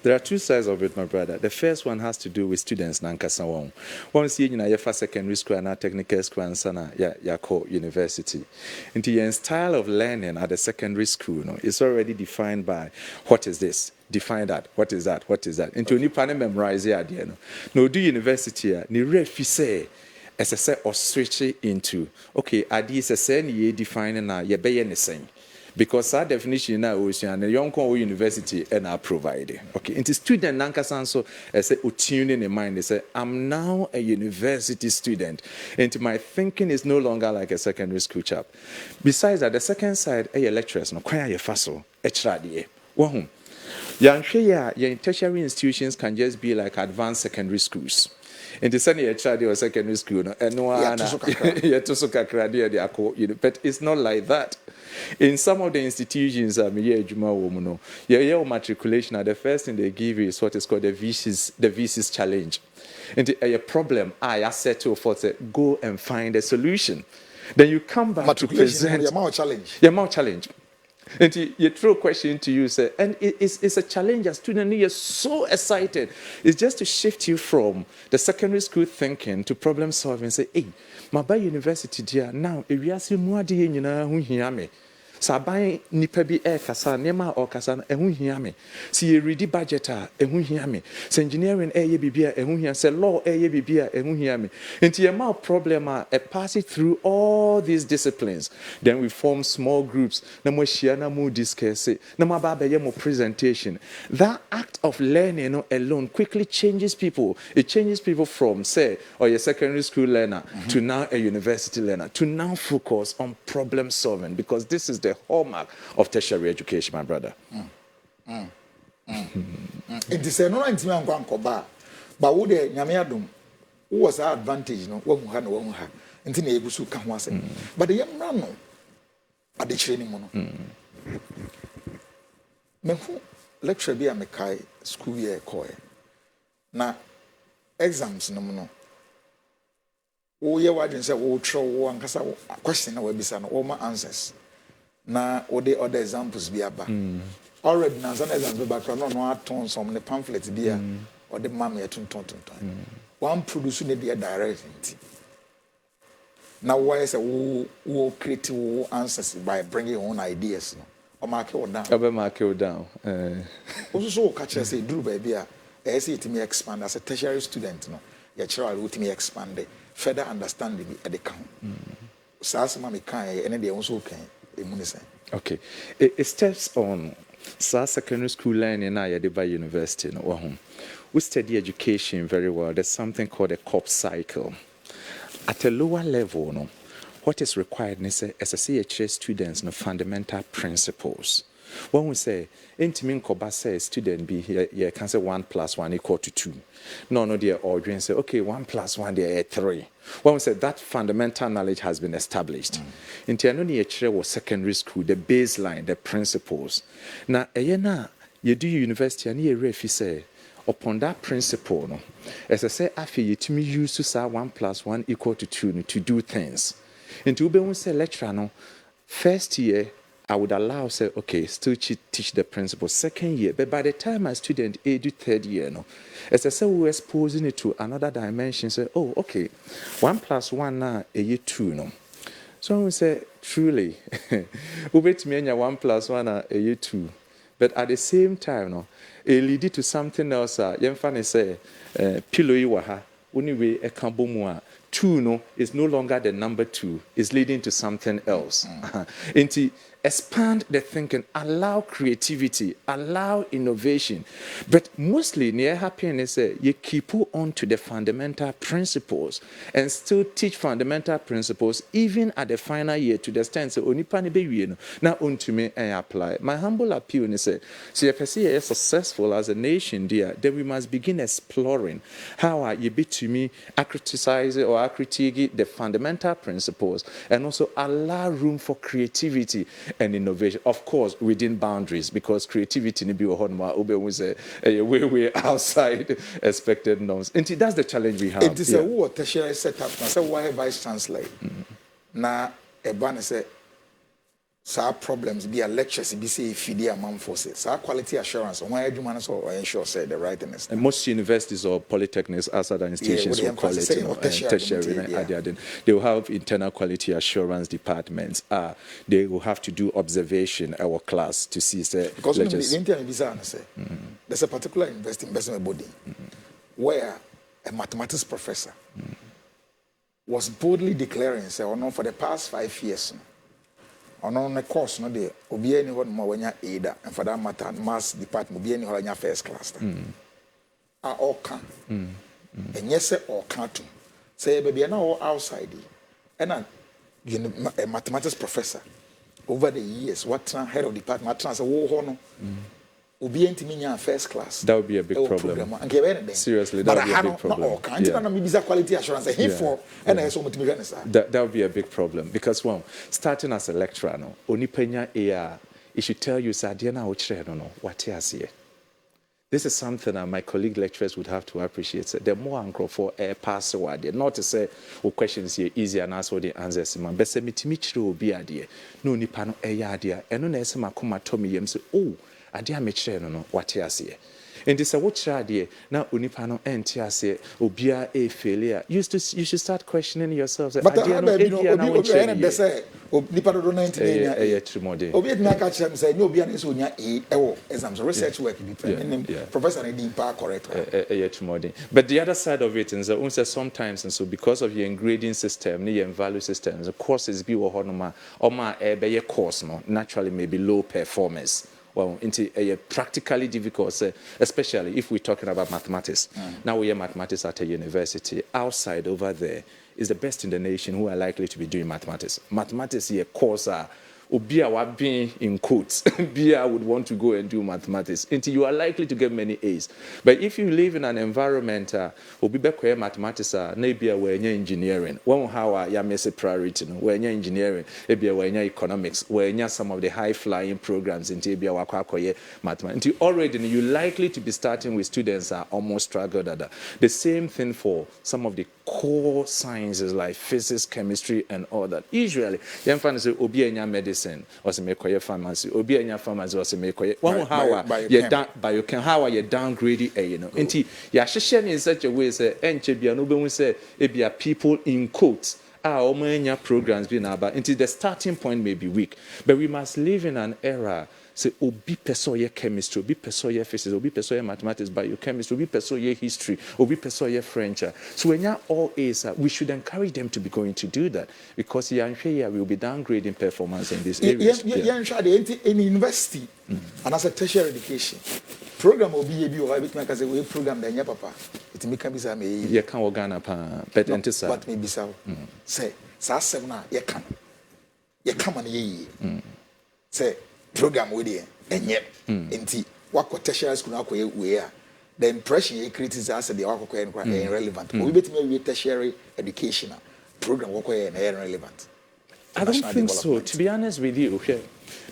There are two sides of it, my brother. The first one has to do with students nankasa won. Once you your first secondary school and technical school and sana ya university. Into your style of learning at the secondary school no is already defined by what is this. Define that. What is that? What is that? Into any panel memorize it. No do university ni refi say as I say or switch it into okay adi is a say ni define na ye be anything. Because our definition now is a young university and are provided. Okay, into student Nankasan so I say tune in mind. They say I'm now a university student. And my thinking is no longer like a secondary school chap. Besides that, the second side, lecturers no kwaya ye faso echradie. Wahum. Young tertiary institutions can just be like advanced secondary schools. In the same year, secondary school, and no one, but it's not like that. In some of the institutions, your matriculation, the first thing they give you is what is called the VC's challenge. And a problem, I settle for go and find a solution. Then you come back to present your more challenge. Your more challenge. And you throw a question to you, say, and it's a challenge. A student is so excited. It's just to shift you from the secondary school thinking to problem solving. Say, hey, my by university dear now, if you ask more dear, you know who hear me. So buy nipebi kasa nema or kasa ehun hia me. See you read budgeter ehun hia me. Say engineering bibia ehun hia. Say law bibia ehun hia me. Into your mouth problem pass it through all these disciplines. Then we form small groups. Na mo share na mo discuss it. Na ma ba be mo presentation. That act of learning alone quickly changes people. It changes people from say or your secondary school learner to now a university learner to now focus on problem solving because this is the hallmark of tertiary education, my brother. It is a no intimate uncle, but would a Yamiadum, who was our advantage, no one who had no one had, and then able to come once. But the young man, no, at the training mono. Menfu lecture be a Mekai school year coy. Now, exams no mono. Oh, yeah, why didn't say, oh, throw one question, I will be son, all my answers. Na ode other examples be aba already now some exams background no aton some the pamphlets be or the mammy ton. One producing the direct. Now why is a who creative answers by bringing your own ideas no or mark it down. I'll mark it down. Also catch us say do baby I see it me expand as a tertiary student no your child will me expand further understanding at the count. So as mama can and they also can okay. It steps on secondary school learning now at the university no we study education very well. There's something called a COP cycle. At a lower level, no, what is required is as a CHS students no fundamental principles. When we say, intimate koba say student be here, you can say 1 + 1 = 2. No, dear audience say, okay, 1 + 1 they are 3. When we say that fundamental knowledge has been established. In Tianoni was secondary school, the baseline, the principles. Now, you do university and you say, upon that principle, no, as I say, after you to me use to say 1 + 1 = 2 no, to do things. Into when we say lecture, no, first year I would allow say, okay, still teach the principle. Second year, but by the time a student age third year, no, as I say, we're exposing it to another dimension. Say, oh, okay, 1 + 1 now a 2, no. So we say, truly, we bet me 1 + 1 a 2, but at the same time, no. It lead to something else. Yemfane say, pillow iwaha, uniwe ekambomwa. 2 no is no longer the number 2. It's leading to something else. Into expand the thinking, allow creativity, allow innovation. But mostly, near happiness, you keep on to the fundamental principles and still teach fundamental principles even at the final year to the extent that only pani be now unto me and apply. My humble appeal is say, so if I is successful as a nation, dear, then we must begin exploring how are you be to me criticize or critique the fundamental principles and also allow room for creativity and innovation, of course, within boundaries, because creativity need be way outside expected norms. And that's the challenge we have. It is a tertiary setup. I say why vice chancellor. Now, a banner say, "Sir, problems be a lectures be say feed among forces. Sir, quality assurance. Why do man so ensure say the rightness?" And most universities or polytechnics, as other institutions will call it, tertiary. They will have internal quality assurance departments. They will have to do observation our class to see say because there's a particular investment body where a mathematics professor was boldly declaring say, "Oh no, for the past 5 years." On the course, no, they obi any one more when you either, and for that matter, mass department obi any one your first class. All can, and yes, all can't. Say, baby, now outside, and a mathematics professor over the years, what head of department, trans a war honor. Obi enti minya first class. That would be a big problem. Seriously, that would be a big problem. Quality assurance. That would be a big problem because starting as a lecturer, no, only penya AR, it should tell you, what here. This is something that my colleague lecturers would have to appreciate. The more anchor for a pass away, not to say questions here easy and answer the answers. But say mitimichiro will be idea. No nipano idea. And no nesema kuma tomi yem say, oh. Adia metre no what here. And this a watch idea now unipano entiase obia a failure. You should start questioning yourself. But I no say nipa do 19 obi na ka chem say no obi na so nya exams research work professor na din pa correct. But the other side of it is that sometimes and so because of your grading system, your value systems, the courses be wo honoma or ma be course no naturally maybe low performance. Well, into a practically difficult, especially if we're talking about mathematics. Now we have mathematics at a university. Outside over there is the best in the nation who are likely to be doing mathematics. Mathematics here course Obia wa being in quotes. Bia would want to go and do mathematics. Until you are likely to get many A's. But if you live in an environment, obi mathematics maybe where engineering. One how ya messy priority where engineering, maybe where economics, where some of the high flying programs in Tibia wakwakoye mathematics. Until already you're likely to be starting with students are almost struggled at that. The same thing for some of the core sciences like physics, chemistry, and all that. Usually, young fans say, Obi enya medicine, or say make pharmacy, Obi enya pharmacy, or say make one how you down biochem, how you downgrading, you know. Inti, ya shishen in such a way, say, enche no be say, it be a people in quotes. Programs being about until the starting point may be weak, but we must live in an era. Say, obi peso ye chemistry, obi peso ye physics, obi peso ye mathematics, biochemistry, obi peso ye history, obi peso ye French. So when you're all A's, we should encourage them to be going to do that because young here will be downgrading performance in this area. In university and as a tertiary education program will be a program that papa. It may come be you can't organ but maybe so. Say, Sasana, you come on ye. Say, program with you, and yet, indeed, what tertiary school we are. The impression you create is as the irrelevant. We bet me tertiary education program irrelevant. I don't think so. To be honest with you, okay,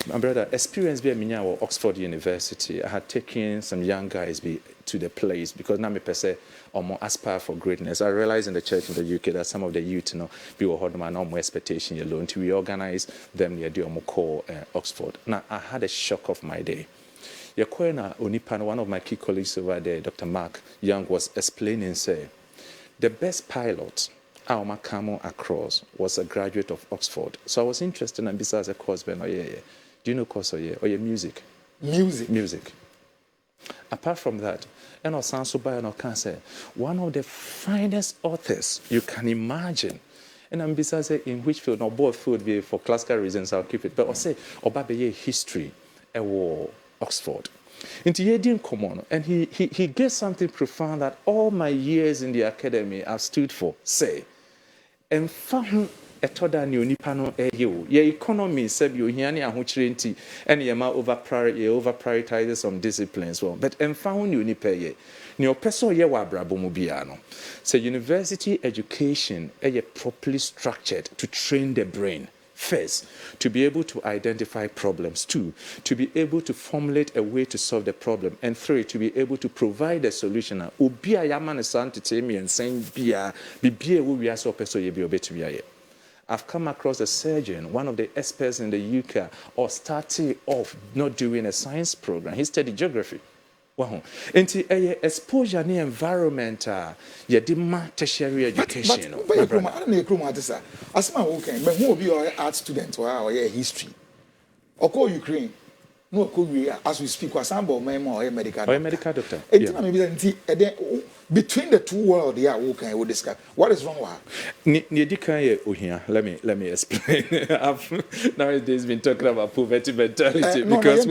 my brother, experience being at Oxford University, I had taken some young guys to the place because now me per se or more aspire for greatness. I realize in the church in the UK that some of the youth, be hold my normal expectation alone to reorganize them near the call Oxford. Now I had a shock of my day. Yakwena Onipan, one of my key colleagues over there, Dr. Mark Young, was explaining, say, the best pilot Alma Camo across was a graduate of Oxford. So I was interested in besides a course, do you know course or your music? Music. Apart from that, and one of the finest authors you can imagine. And I'm besides in which field, not both field for classical reasons, I'll keep it. But I'll say, Obabe history, a war, Oxford. Into Yedin Common, and he gave something profound that all my years in the academy have stood for. Say, and found a toda new nipano your economy, said you hiani and huchrinti, and yama over prioritizes some disciplines. Well, but and found you nipe Neo peso ye wa brabomubiano. So university education is properly structured to train the brain. First, to be able to identify problems. Two, to be able to formulate a way to solve the problem. And three, to be able to provide a solution. Ubia yaman santi temi and saying bia bibia we are so peso ye bi I've come across a surgeon, one of the experts in the UK, or starting off not doing a science program. He studied geography. Wow. Into a exposure near environment, you demand tertiary education. But I don't know as my okay, but who will be your art student or your history? Or call Ukraine. No, as we speak, was some or a medical doctor. Between the two worlds, okay, we'll discuss. What is wrong with her? Let me explain. I've nowadays been talking about poverty mentality because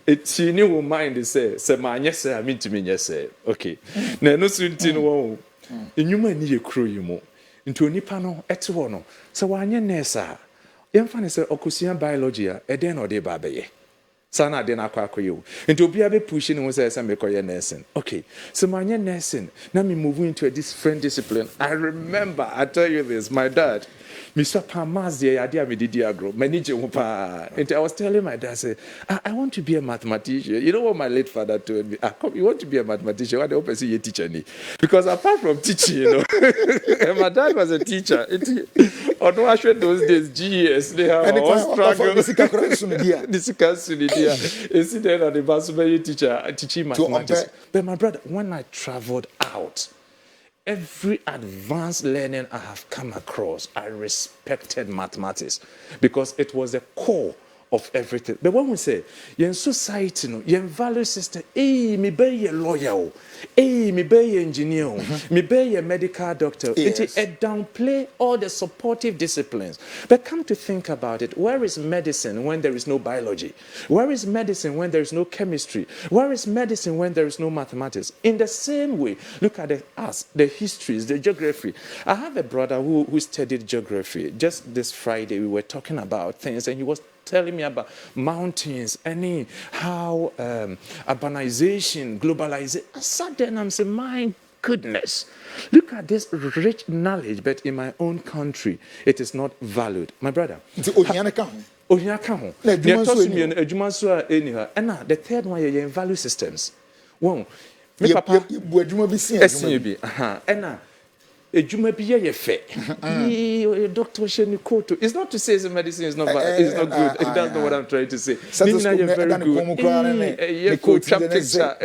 it's in your mind to say my yes, I mean to me, yes, okay. Now, no soon tin in you may need a crew you more into a nipano at one. So, why, Nessa? Young fan say, Okusian biology, a den or de baby. Sana den aqua you. Into be a bit pushing was as I make your nursing. Okay, so my nursing. Now me moving into a different discipline. I remember, I tell you this, my dad. Mr. Pamas, the idea me did agro, manager. And I was telling my dad, say, I want to be a mathematician. You know what my late father told me? You want to be a mathematician? Why do you see a teacher? Because apart from teaching, you know, and my dad was a teacher. Although I showed those days, GS, they have all struggle. This is then on the Basubay teacher teaching mathematics. But my brother, when I traveled out, every advanced learning I have come across, I respected mathematics because it was the core of everything. But when we say, in society, no, in value system, me be a lawyer, me be an engineer, me be a medical doctor. Yes. It downplay all the supportive disciplines. But come to think about it, where is medicine when there is no biology? Where is medicine when there is no chemistry? Where is medicine when there is no mathematics? In the same way, look at the histories, the geography. I have a brother who studied geography. Just this Friday, we were talking about things, and he was telling me about mountains and how urbanization, globalization. I sat there and I'm saying, my goodness, look at this rich knowledge, but in my own country, it is not valued. My brother. And the third one, you're in value systems. Well, Me papa. You adwuma bi si Esin bi. Ena ejuma bi ye fe. Doctor Sheni Koto. It's not to say the medicine is not bad. It's not good. That's not what I'm trying to say. Nina you're very good. Yeah, cool picture.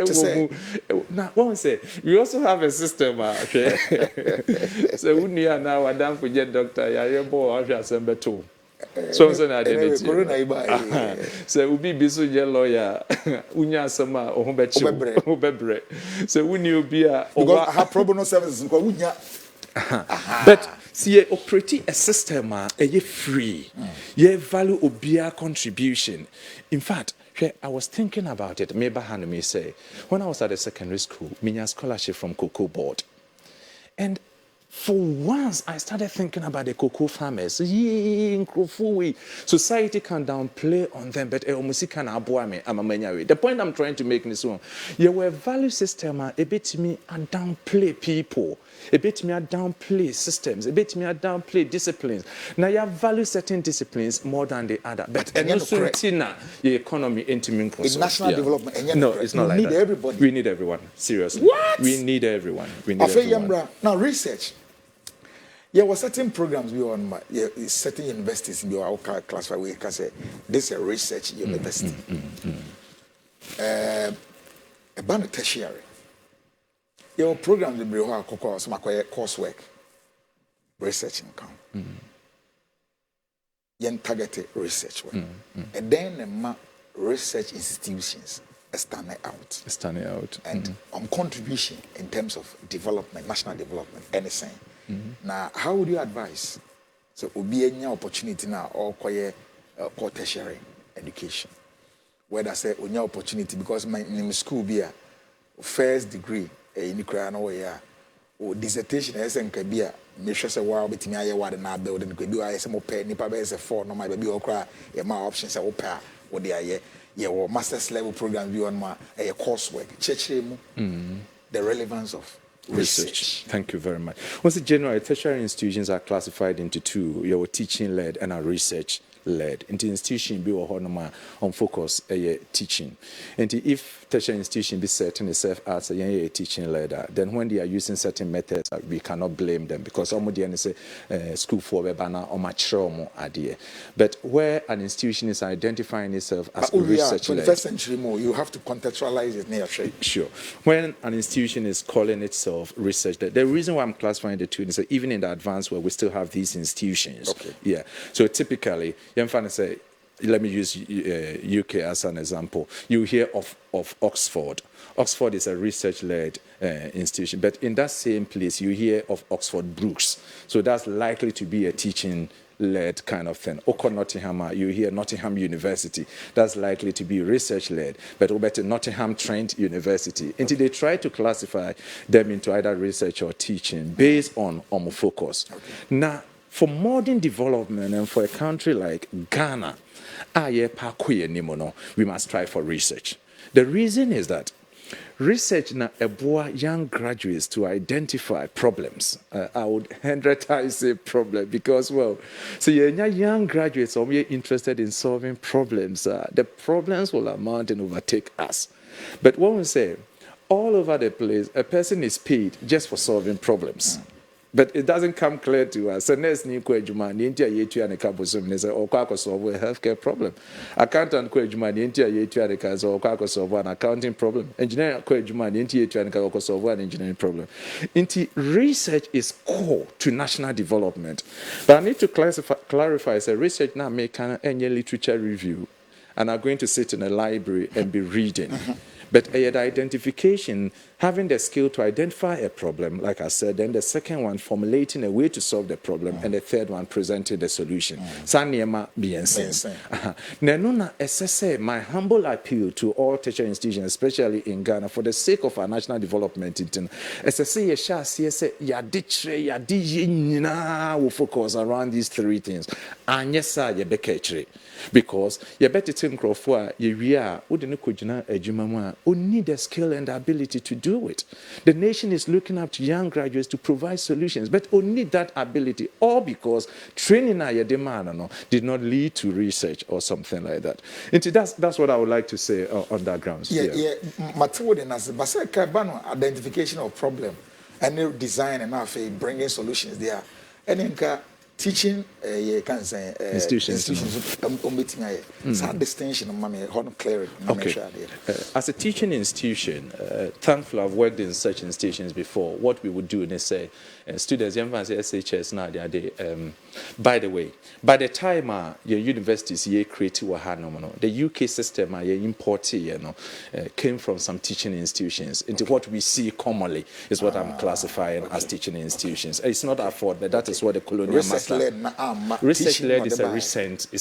Now, one say we also have a system. Okay. So we need now Adam for get doctor. Yeah, boy, I have Asembi too. So na identity. So we be bisu je lawyer. Unya sama obebre. So we need be a because have pro bono services because unya. But see, operating a system a free. You value obia contribution. In fact, I was thinking about it. Maybe me say when I was at the secondary school, I scholarship from Cocoa Board, and for once I started thinking about the cocoa farmers. Society can downplay on them, but the point I'm trying to make in this one, you were value system a bit me and downplay people. A bit me downplay systems, a bit me downplay disciplines. Now you value certain disciplines more than the other. But the economy in national development. No, it's not like that. Everybody. We need everyone. Seriously. What? We need everyone. We need everyone. Now research. There were certain programs we on certain universities in your classified way can say this is a research university. About tertiary. Your programs will be some coursework, research income. Yen targeted research work. And then research institutions standing out. And on contribution in terms of development, national development, anything. Now, how would you advise? So, will be any opportunity now or core tertiary education? Where I say, any opportunity because my name school be a first degree in Ukraine or dissertation as in Kabia. Make sure say wow, but me I what na building could do I some pay nipa be say 4 no my baby okra e ma options say opa what they are yeah master's level program view on my coursework church the relevance of research. Thank you very much. Once generally, tertiary institutions are classified into two: your teaching-led and a research-led. Into institution be on focus teaching. And if tertiary institution be certain itself as a teaching-led, then when they are using certain methods, we cannot blame them because some say school for banner or mature idea. But where an institution is identifying itself as research-led, 21st century more, you have to contextualize it near shape. Sure. When an institution is calling itself research-led, the reason why I'm classifying the two is that even in the advanced world, we still have these institutions. Okay. Yeah. So typically, say, let me use UK as an example. You hear of Oxford. Oxford is a research-led institution, but in that same place, you hear of Oxford Brookes. So that's likely to be a teaching-led kind of thing. Oko Nottingham, you hear Nottingham University. That's likely to be research-led, but over Nottingham Trent University. Until they try to classify them into either research or teaching based on focus. Okay. Now, for modern development and for a country like Ghana, we must strive for research. The reason is that research na eboa young graduates to identify problems. I would 100 times say problem because, well, so young graduates are interested in solving problems. The problems will amount and overtake us. But when we say all over the place, a person is paid just for solving problems. But it doesn't come clear to us. So next ni kwa juma ni ntia yetu ya nekapo somnese or kwa solve a healthcare problem. Accountant kwa juma ni ntia yetu ya nekazo or kwa solve an accounting problem. Engineer kwa juma ni ntia yetu ya nekazo solve an engineering problem. Inti research is core to national development. But I need to clarify. So research now make any literature review, and I'm going to sit in a library and be reading. But the identification, having the skill to identify a problem, like I said, then the second one, formulating a way to solve the problem, and the third one, presenting the solution. Sanyema BNC. Nenuna SSA, my humble appeal to all tertiary institutions, especially in Ghana, for the sake of our national development, SSA, Yasha, CSA, Yaditre, Yadi, will focus around these three things. And yes, sir, Yabeketri. Because you better think of what you are, who need the skill and the ability to do do it. The nation is looking up to young graduates to provide solutions, but only that ability, all because training demand did not lead to research or something like that. And that's what I would like to say on that grounds. Identification of problem and design and bringing solutions there. And teaching can say institutions some distinction clear. Okay. As a teaching institution, thankfully I've worked in such institutions before. What we would do is say students, young fans, SHS now they by the way, by the time your universities created the UK system imported came from some teaching institutions into what we see commonly is what I'm classifying as teaching institutions. It's not our fault, but that is what the colonial research-led is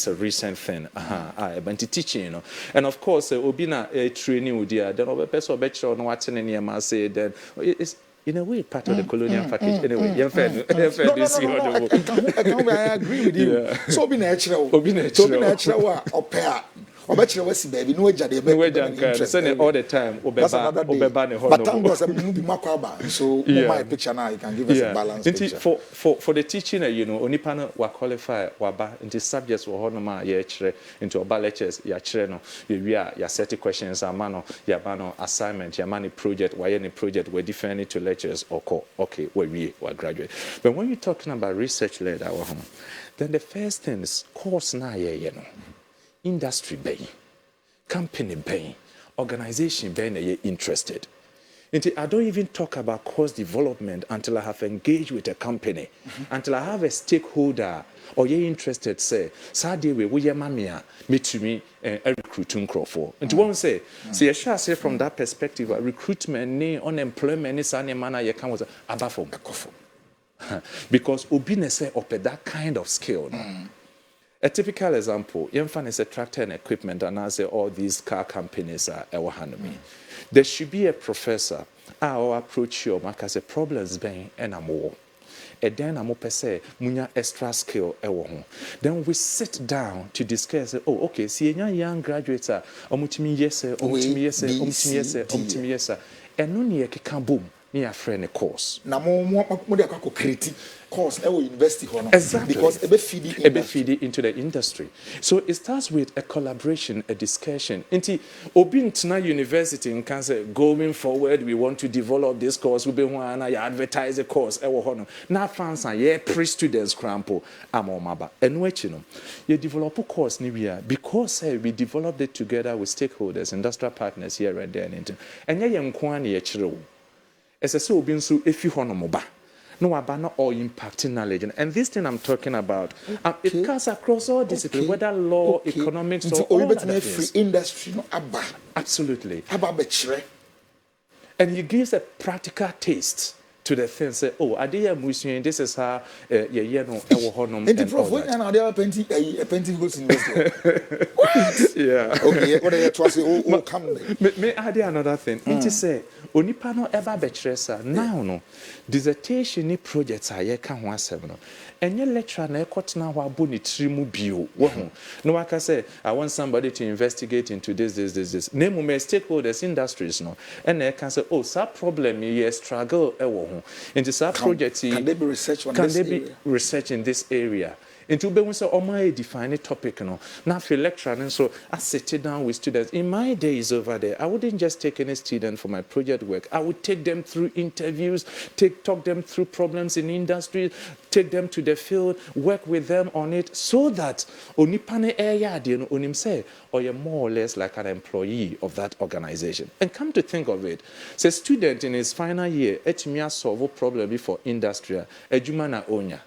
a recent thing. But teaching, and of course, Obina training with the then over person better on what's in your say then it's in a way part of the colonial package. Anyway, I agree with you. Yeah. So be natural. Or pair. Or better was baby, no way, all the time. But thank God, so my picture now you can give us a balance. For the teaching, only panel were qualified waba into subjects were honoma into our lectures, ya cheno, ya set questions, ya assignment, ya money project, why any project were different to lectures or call. Okay, where we were graduate. But when you're talking about research led our home, then the first thing is course na industry bay, company bay, organization bay na interested. I don't even talk about course development until I have engaged with a company, until I have a stakeholder or you're interested, say, Saturday we mamia, me to me, a recruiting crowd. And to one say I shall say from that perspective, recruitment, unemployment, is any manner you can was above because Obine say up at that kind of skill. A typical example, Yemfan is a tractor and equipment, and I say all these car companies are our me. There should be a professor. Our approach you because the problems being and more. And then I'm up say munya extra skill Then we sit down to discuss. Oh, okay. See, young graduates are omutimi yes, and no near can boom. Near friend a course. Na more critique course university exactly because feed into the industry. So it starts with a collaboration, a discussion. Inti Obintina University in Kansas going forward, we want to develop this course. We be wanna advertise the course. Now fans and pre-students crampo amomaba. And which you develop a course because we developed it together with stakeholders, industrial partners here and there. And young kwani chiro. As I say, if you want no about all impacting knowledge. And this thing I'm talking about, it cuts across all disciplines, whether law, economics, or all other things. Free industry, absolutely. And he gives a practical taste to the thing. Say, oh, this is how and prof, when are Pentecost University? What? Yeah. Okay, what are you trying come? May I add another thing? It is say, Onipa no ever betresa. Now no, dissertation projects are ye can one seven. And your lecturer na ekot na wa boni trimu bio. No, I can say I want somebody to investigate into this. Name me stakeholders, industries no. And I can say, oh, that problem ye struggle into that project. Can there be research on this area? Research in this area? Into be when say my define topic now for lecturer and so I sit down with students. In my days over there, I wouldn't just take any student for my project work. I would take them through interviews, talk them through problems in industry, take them to the field, work with them on it, so that onipane area onim say or you're more or less like an employee of that organization. And come to think of it, say student in his final year, etimia solve a problem before industry, ejumana onya.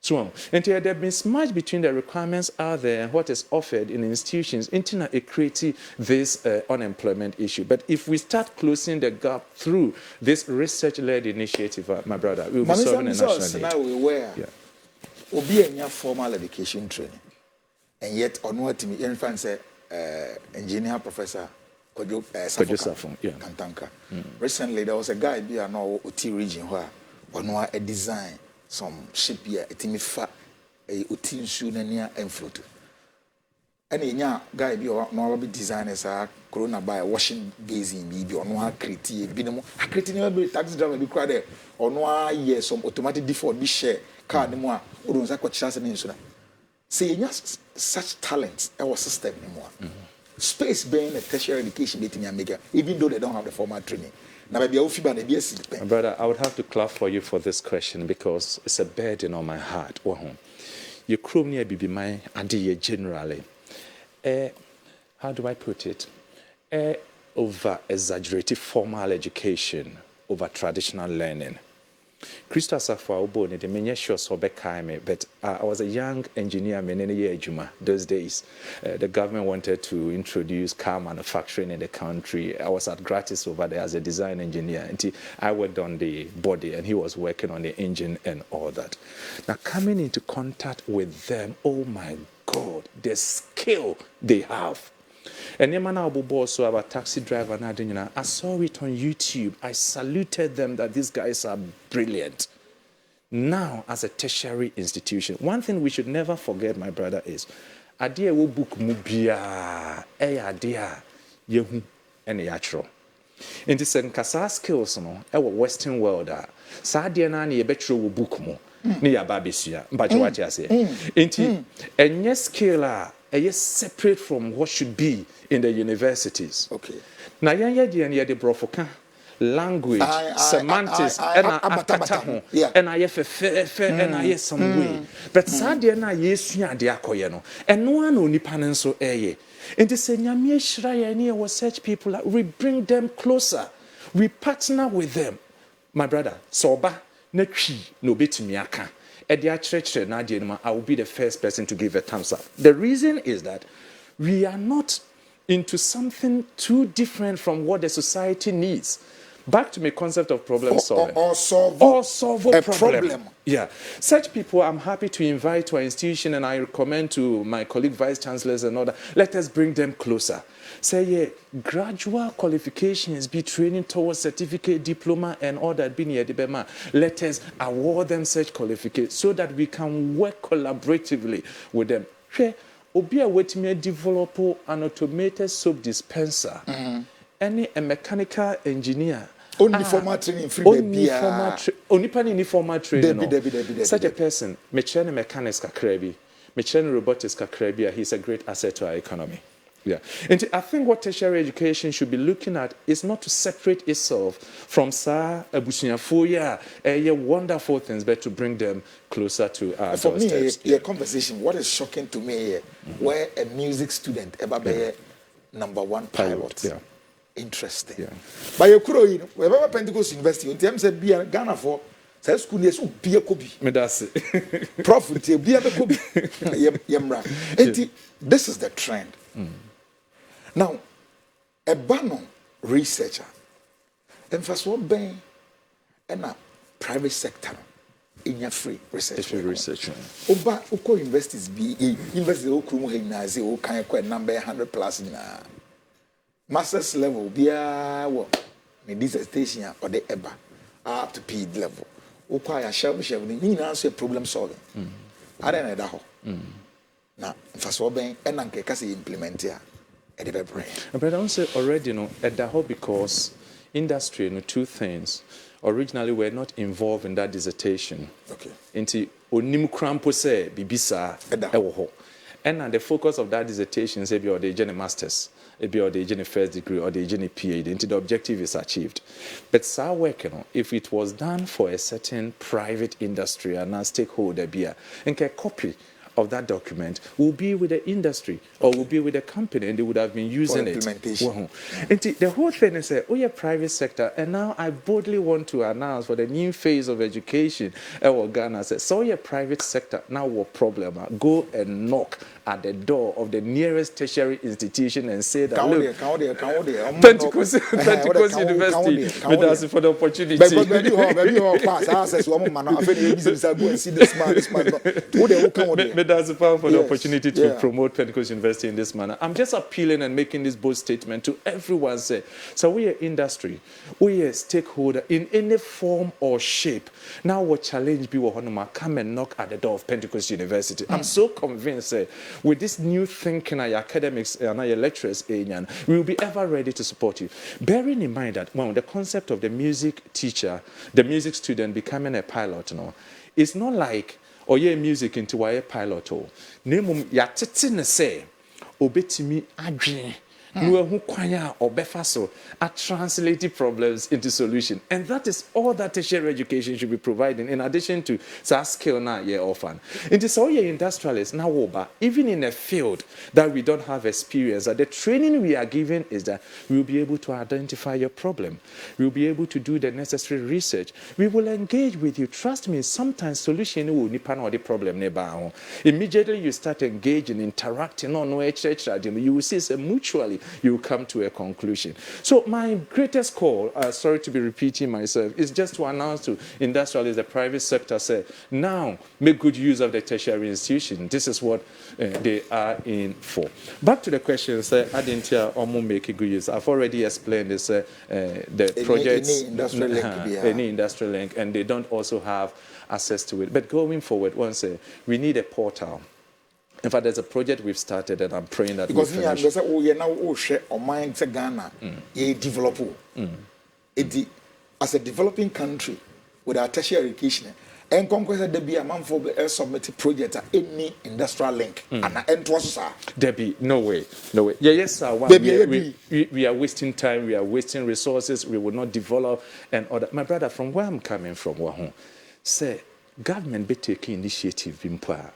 So, and there have been mismatch between the requirements out there and what is offered in institutions. Internet it creates this unemployment issue. But if we start closing the gap through this research-led initiative, my brother, we will be solving a national need. Will be a formal education training, and yet on what me in say engineer professor Kodua, Kantanka. Recently, there was a guy be an OT region where on a design. Some ship here, a timmy fat, a utin soon and float. Any guy be or no be designers are corona by washing basin be or no create binemo a creating be taxi driver be crowd or no yes some automatic default be share car no more or don't say chance in so say such talents our system anymore. Space being a tertiary education betting America even though they don't have the formal training. Now maybe brother, I would have to clap for you for this question because it's a burden on my heart. You chrome near be my idea generally. How do I put it? Over exaggerated formal education over traditional learning. Christo Asafo Obone, the many sure so but I was a young engineer those days. The government wanted to introduce car manufacturing in the country. I was at gratis over there as a design engineer. And I worked on the body and he was working on the engine and all that. Now coming into contact with them, oh my God, the skill they have. And also about taxi driver, I saw it on YouTube. I saluted them that these guys are brilliant. Now, as a tertiary institution, one thing we should never forget, my brother, is idea wo book mubia, idea yehu ene yatro. In the same kasa skills no, Western world sa idea na ye betro wo book mo. Ni ya babesua mpacho wachi ase enti enye skill a separate from what should be in the universities. Okay. Na yanya de brofoka language semantics and akata ho and aye fe and aye some way but sadie na yesua de akoye no eno ana onipa nso eye enti se nyame hira ye ne we such people we bring them closer, we partner with them, my brother. Soba na twi no betimi aka I will be the first person to give a thumbs up. The reason is that we are not into something too different from what the society needs. Back to my concept of problem solving. Or solve a problem. Yeah. Such people I'm happy to invite to our institution, and I recommend to my colleague vice chancellors and other, let us bring them closer. Say gradual qualifications be training towards certificate, diploma, and all that being here. Let us award them such qualifications so that we can work collaboratively with them. Obi a wetime develop an automated soap dispenser. Any a mechanical engineer. Only formal training free. Only formal training. Such a person, me mechanics kakrebi, me robotics kakrebi, he's a great asset to our economy. Yeah. And I think what tertiary education should be looking at is not to separate itself from wonderful things, but to bring them closer to our For me, your conversation, what is shocking to me, where a music student ever be #1 pilot. Yeah. Interesting. Yeah. But you could wherever Pentecost University, in terms of being Ghana for school yes be a kobi. Prof be a kobi. This is the trend. Now, a banner researcher, and first one being a private sector in your free research. Oba uko universities be university okumu henazi o kan kwa number 100+ na master's level be a me dissertation or the eba up to PhD level. Uko ya share ni na answer problem solving. Ada na da ho. Na first one being and anke kasi implement ya. But I don't say already, at the whole because industry, two things. Originally, we're not involved in that dissertation. Okay. Into onim krampo se bibisa ewo. And the focus of that dissertation is or the masters, or the first degree, or the PhD. Into the objective is achieved. But sa work, if it was done for a certain private industry and a stakeholder, and a copy of that document will be with the industry or will be with the company, and they would have been using it. And the whole thing is private sector, and now I boldly want to announce for the new phase of education, Ghana says, so your private sector now what problem? Go and knock at the door of the nearest tertiary institution and say that look, Pentecost University, with us for the opportunity. that's the power for the opportunity to promote Pentecost University in this manner. I'm just appealing and making this bold statement to everyone. Say, so we are industry, we are stakeholder in any form or shape. Now what challenge be come and knock at the door of Pentecost University. I'm so convinced with this new thinking, our academics and our lecturers, we will be ever ready to support you. Bearing in mind that the concept of the music teacher, the music student becoming a pilot, it's not like music into a pilot. Name ya tete say obetimi adwen. Are translating problems into solution. And that is all that tertiary education should be providing, in addition to skill now orphan. It is all your industrialists now, even in a field that we don't have experience, the training we are given is that we will be able to identify your problem. We will be able to do the necessary research. We will engage with you. Trust me, sometimes solution will depend on the problem. Immediately you start engaging, interacting on you will see mutually you come to a conclusion. So my greatest call, sorry to be repeating myself, is just to announce to industrialists, the private sector, say, now make good use of the tertiary institution. This is what they are in for. Back to the question, say, I didn't hear make good use. I've already explained this, the projects, any industrial link, and they don't also have access to it. But going forward, we need a portal. In fact, there's a project we've started, and I'm praying that because we'll finish. As a developing country with our tertiary education, and conquest there be a man for submitted project at any industrial link, and end was there be no way. Yeah, yes, sir. We are wasting time, we are wasting resources, we will not develop and other. My brother, from where I'm coming from, say government be taking initiative in power.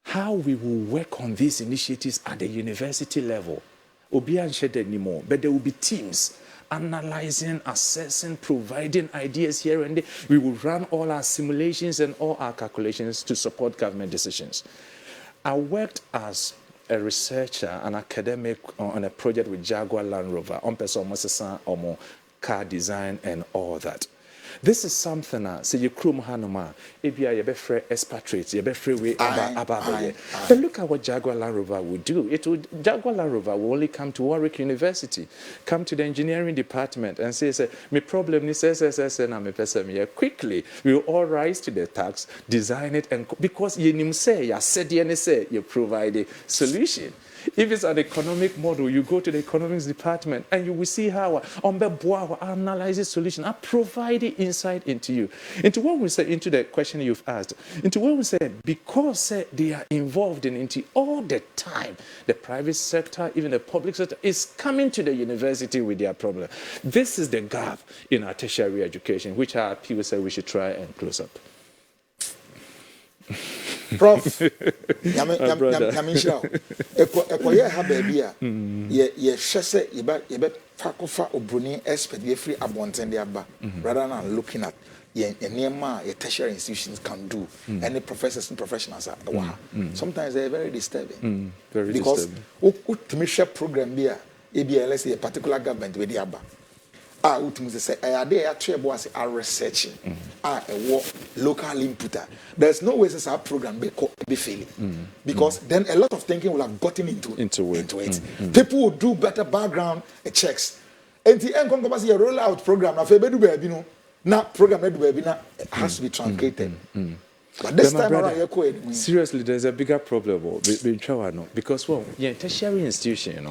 How we will work on these initiatives at the university level will be unshed anymore, but there will be teams analyzing, assessing, providing ideas here and there. We will run all our simulations and all our calculations to support government decisions. I worked as a researcher, an academic on a project with Jaguar Land Rover, on person car design and all that. This is something say you krum hanoma ebia ye be free expatriates ye be free way aba. But look at what Jaguar Land Rover would do. Jaguar Land Rover will only come to Warwick University, come to the engineering department and say me problem ni say na me person me quickly. We will all rise to the task, design it, and because ye nim say ya said ye say you provide a solution. If it's an economic model, you go to the economics department and you will see how analyze solution. I provide insight into you. Into what we say, into the question you've asked, into what we say, because they are involved into all the time, the private sector, even the public sector, is coming to the university with their problem. This is the gap in our tertiary education, which our people say we should try and close up. Prof, Ekoye ha baby a ye hwese ye be fakofa obroni expert be free abonten de aba rather than looking at ye nema ye tertiary institutions can do any professors and professionals are sometimes they are very disturbing because ultimate program be a let's say a particular government with the aba ultimately say are researching local input. There's no way this program be failing because then a lot of thinking will have gotten into it. People will do better background checks. And the end comes a roll out program. Now program has to be truncated. But this time around, seriously, there's a bigger problem because tertiary institution,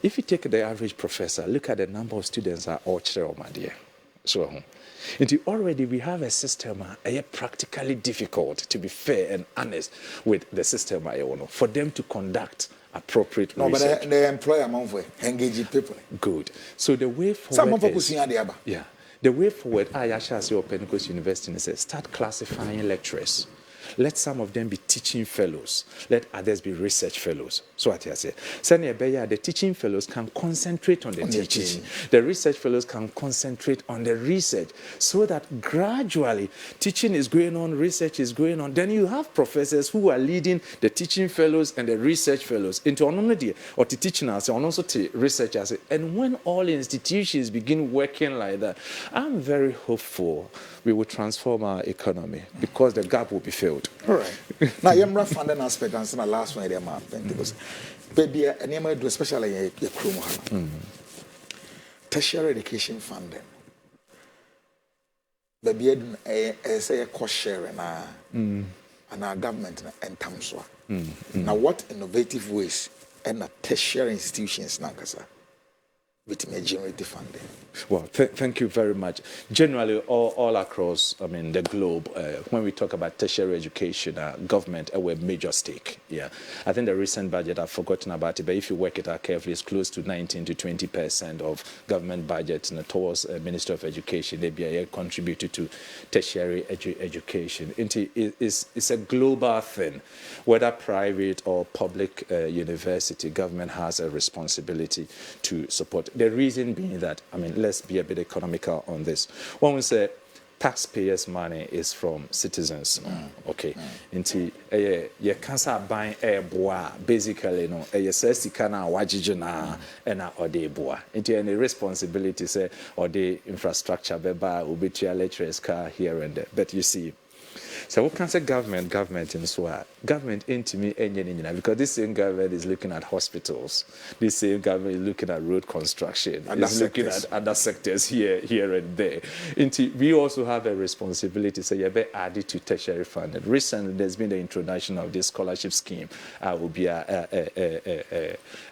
if you take the average professor, look at the number of students are all my dear. So, already we have a system practically difficult, to be fair and honest with the system for them to conduct appropriate research. But they employ among engaging people. Good. So the way forward some focusing on the other. Yeah. The way forward, I say Pentecost University is start classifying lecturers. Let some of them be teaching fellows. Let others be research fellows. So what I say. The teaching fellows can concentrate on the teaching. The research fellows can concentrate on the research. So that gradually teaching is going on, research is going on. Then you have professors who are leading the teaching fellows and the research fellows into another or to teaching us and also to researchers. And when all institutions begin working like that, I'm very hopeful we will transform our economy because the gap will be filled. fulfilled. All right. Now, you're funding aspect, and the last one, they're Pentecost. Baby, and you do especially a crew. Tertiary education funding. Baby, say a cost sharing, and our government and Tamswa. Now, what innovative ways and tertiary institutions now, with me generate funding? Well, thank you very much. Generally, all across, I mean, the globe, when we talk about tertiary education, government have a major stake. Yeah, I think the recent budget, I've forgotten about it, but if you work it out carefully, it's close to 19 to 20% of government budget towards Ministry of Education. They be contributed to tertiary education. It's a global thing, whether private or public university. Government has a responsibility to support. The reason being that, I mean, let's be a bit economical on this. When we say taxpayers' money is from citizens, okay? Into you can't start buying a boa, basically, no, a sessikana wajijana and or de boa. Into any responsibility, say, or the infrastructure, beba, ubitia lecturers car here and there. But you see, so what can say government in Swa? Government into me because this same government is looking at hospitals. This same government is looking at road construction. It's looking at other sectors here and there. We also have a responsibility to say you better add it to tertiary funding. Recently, there's been the introduction of this scholarship scheme. Will be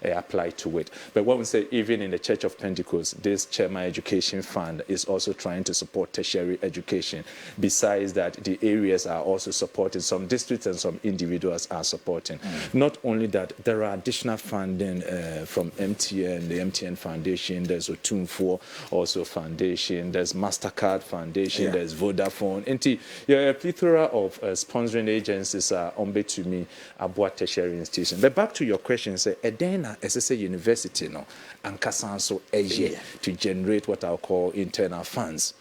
applied to it. But what we say, even in the Church of Pentecost, this Chairman Education Fund is also trying to support tertiary education. Besides that, the areas are also supporting, some districts and some individuals are supporting. Not only that, there are additional funding from MTN, the MTN Foundation, there's Otumfuo also Foundation, there's MasterCard Foundation, there's Vodafone. And a plethora of sponsoring agencies are on to me about tertiary institutions. But back to your question, say, Edena SSA University, no, and Kasanso Asia to generate what I'll call internal funds.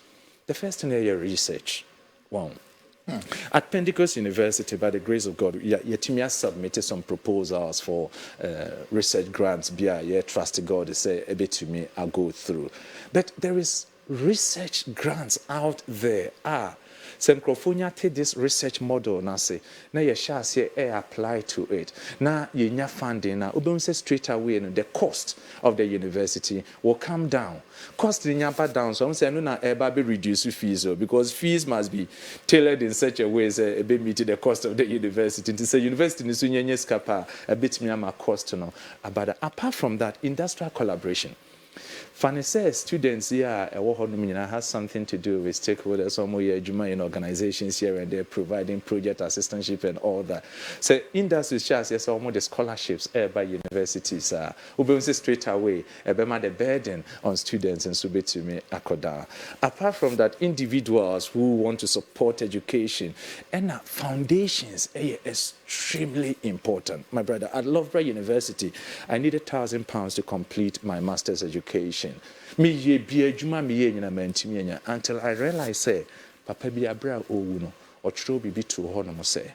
The first thing is research. Wow. At Pentecost University, by the grace of God, Yetimia submitted some proposals for research grants. Trusted God to say a bit to me, I'll go through. But there is research grants out there. Semcrofonia take this research model now say, now you shall say apply to it. Now you funding now, say straight away, the cost of the university will come down. Cost in down, so I'm saying no be reduce fees because fees must be tailored in such a way as a bit meet the cost of the university. To say university is a bit me cost no. But apart from that, industrial collaboration. Funny says students here has something to do with stakeholders, some in organizations here and they're providing project assistantship and all that. So industry shares yes, almost the scholarships by universities we say straight away the burden on students and subetime akoda. Apart from that, individuals who want to support education and foundations extremely important. My brother, at Loughborough University, I needed £1,000 to complete my master's education. Until I realized, say, Papa be a bra no, or Trobi be to honor say,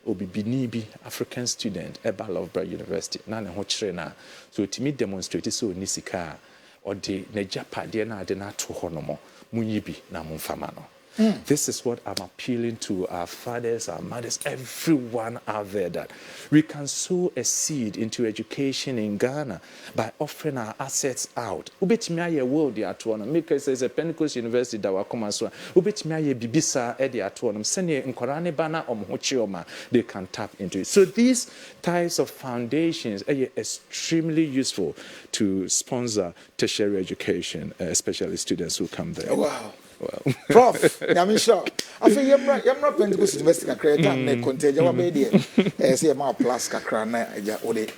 Obi Binibi, African student, Eba Loughborough University, Nana Hochena, so to me demonstrated so Nisika, or the Nejapa Diana Dena to Honomo, Munibi, Namunfamano. This is what I'm appealing to our fathers, our mothers, everyone out there, that we can sow a seed into education in Ghana by offering our assets out. Ubetimiaye world the atuanum. Because there's a Pentecost University that will come as well. Ubetimiaye bibisa edi atuanum. Send nkorane bana omhochioma. They can tap into it. So these types of foundations are extremely useful to sponsor tertiary education, especially students who come there. Wow. Well. Prof, I'm sure. I think you're not Pentecost University can create a contagion of media. As a more plus crana,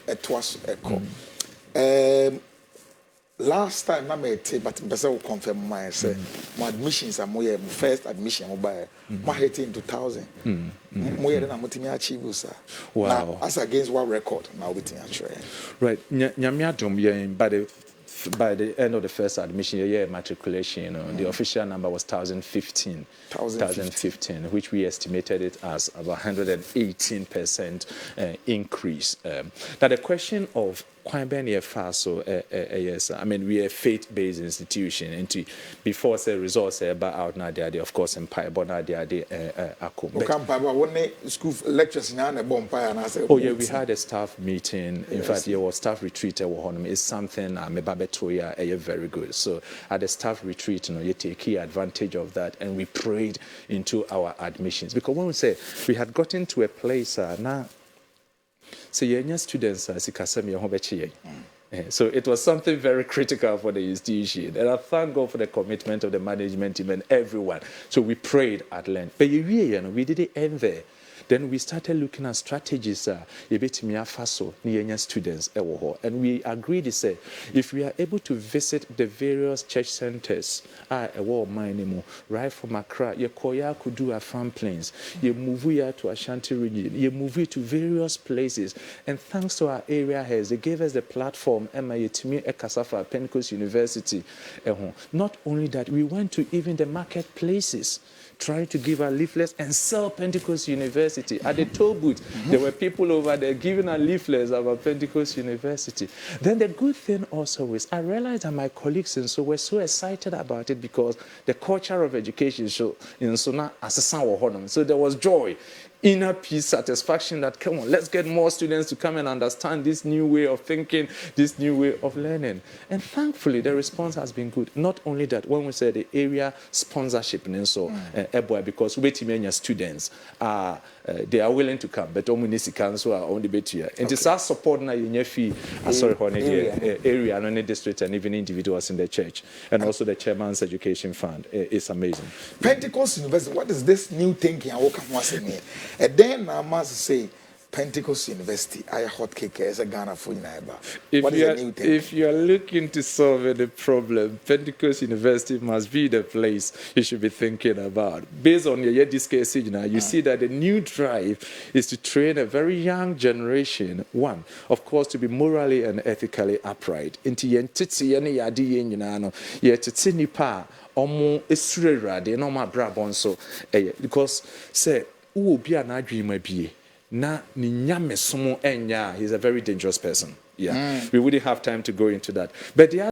a twas echo. Last time I made it, but I will confirm my admissions are more first admission by my 2000. More than I'm going to achieve, sir. Wow. As against what record now with actually. Right. Nyamiadum, by the end of the first admission year matriculation, the official number was 1015, which we estimated it as about 118% increase. Now the question of quite many fast. So yes, I mean we are a faith-based institution. And before say results about out now they of course empire, but now they school lectures now and bonfire and I say. Oh yeah, we had a staff meeting. In fact, there was staff retreat. It's something very good. So at the staff retreat, you take key advantage of that, and we prayed into our admissions because when we say we had gotten to a place now. So your students so it was something very critical for the institution. And I thank God for the commitment of the management team and everyone. So we prayed at length. But we didn't end there. Then we started looking at strategies, students, and we agreed to say, if we are able to visit the various church centers, right from Accra, you could do a farm plains, you move here to Ashanti region, you move it to various places, and thanks to our area heads, they gave us the platform, Pentecost University. Not only that, we went to even the marketplaces, trying to give our leaflets and sell Pentecost University. At the toll booth, there were people over there giving our leaflets about Pentecost University. Then the good thing also is I realized that my colleagues and so were so excited about it because the culture of education so there was joy, inner peace, satisfaction that, come on, let's get more students to come and understand this new way of thinking, this new way of learning. And thankfully, the response has been good. Not only that, when we say the area sponsorship, and so, because we students they are willing to come, but council are only bit here. And it's our support now in fee, area and any district and even individuals in the church, and also the chairman's education fund. It's amazing. Pentecost University, what is this new thinking? And then I must say, Pentecost University, I hot cake as a Ghana for neighbor. If you are looking to solve the problem, Pentecost University must be the place you should be thinking about. Based on your case, you see that the new drive is to train a very young generation, one, of course, to be morally and ethically upright. Into because say na ni nyame somo enya, he's a very dangerous person. Yeah, we wouldn't have time to go into that. But the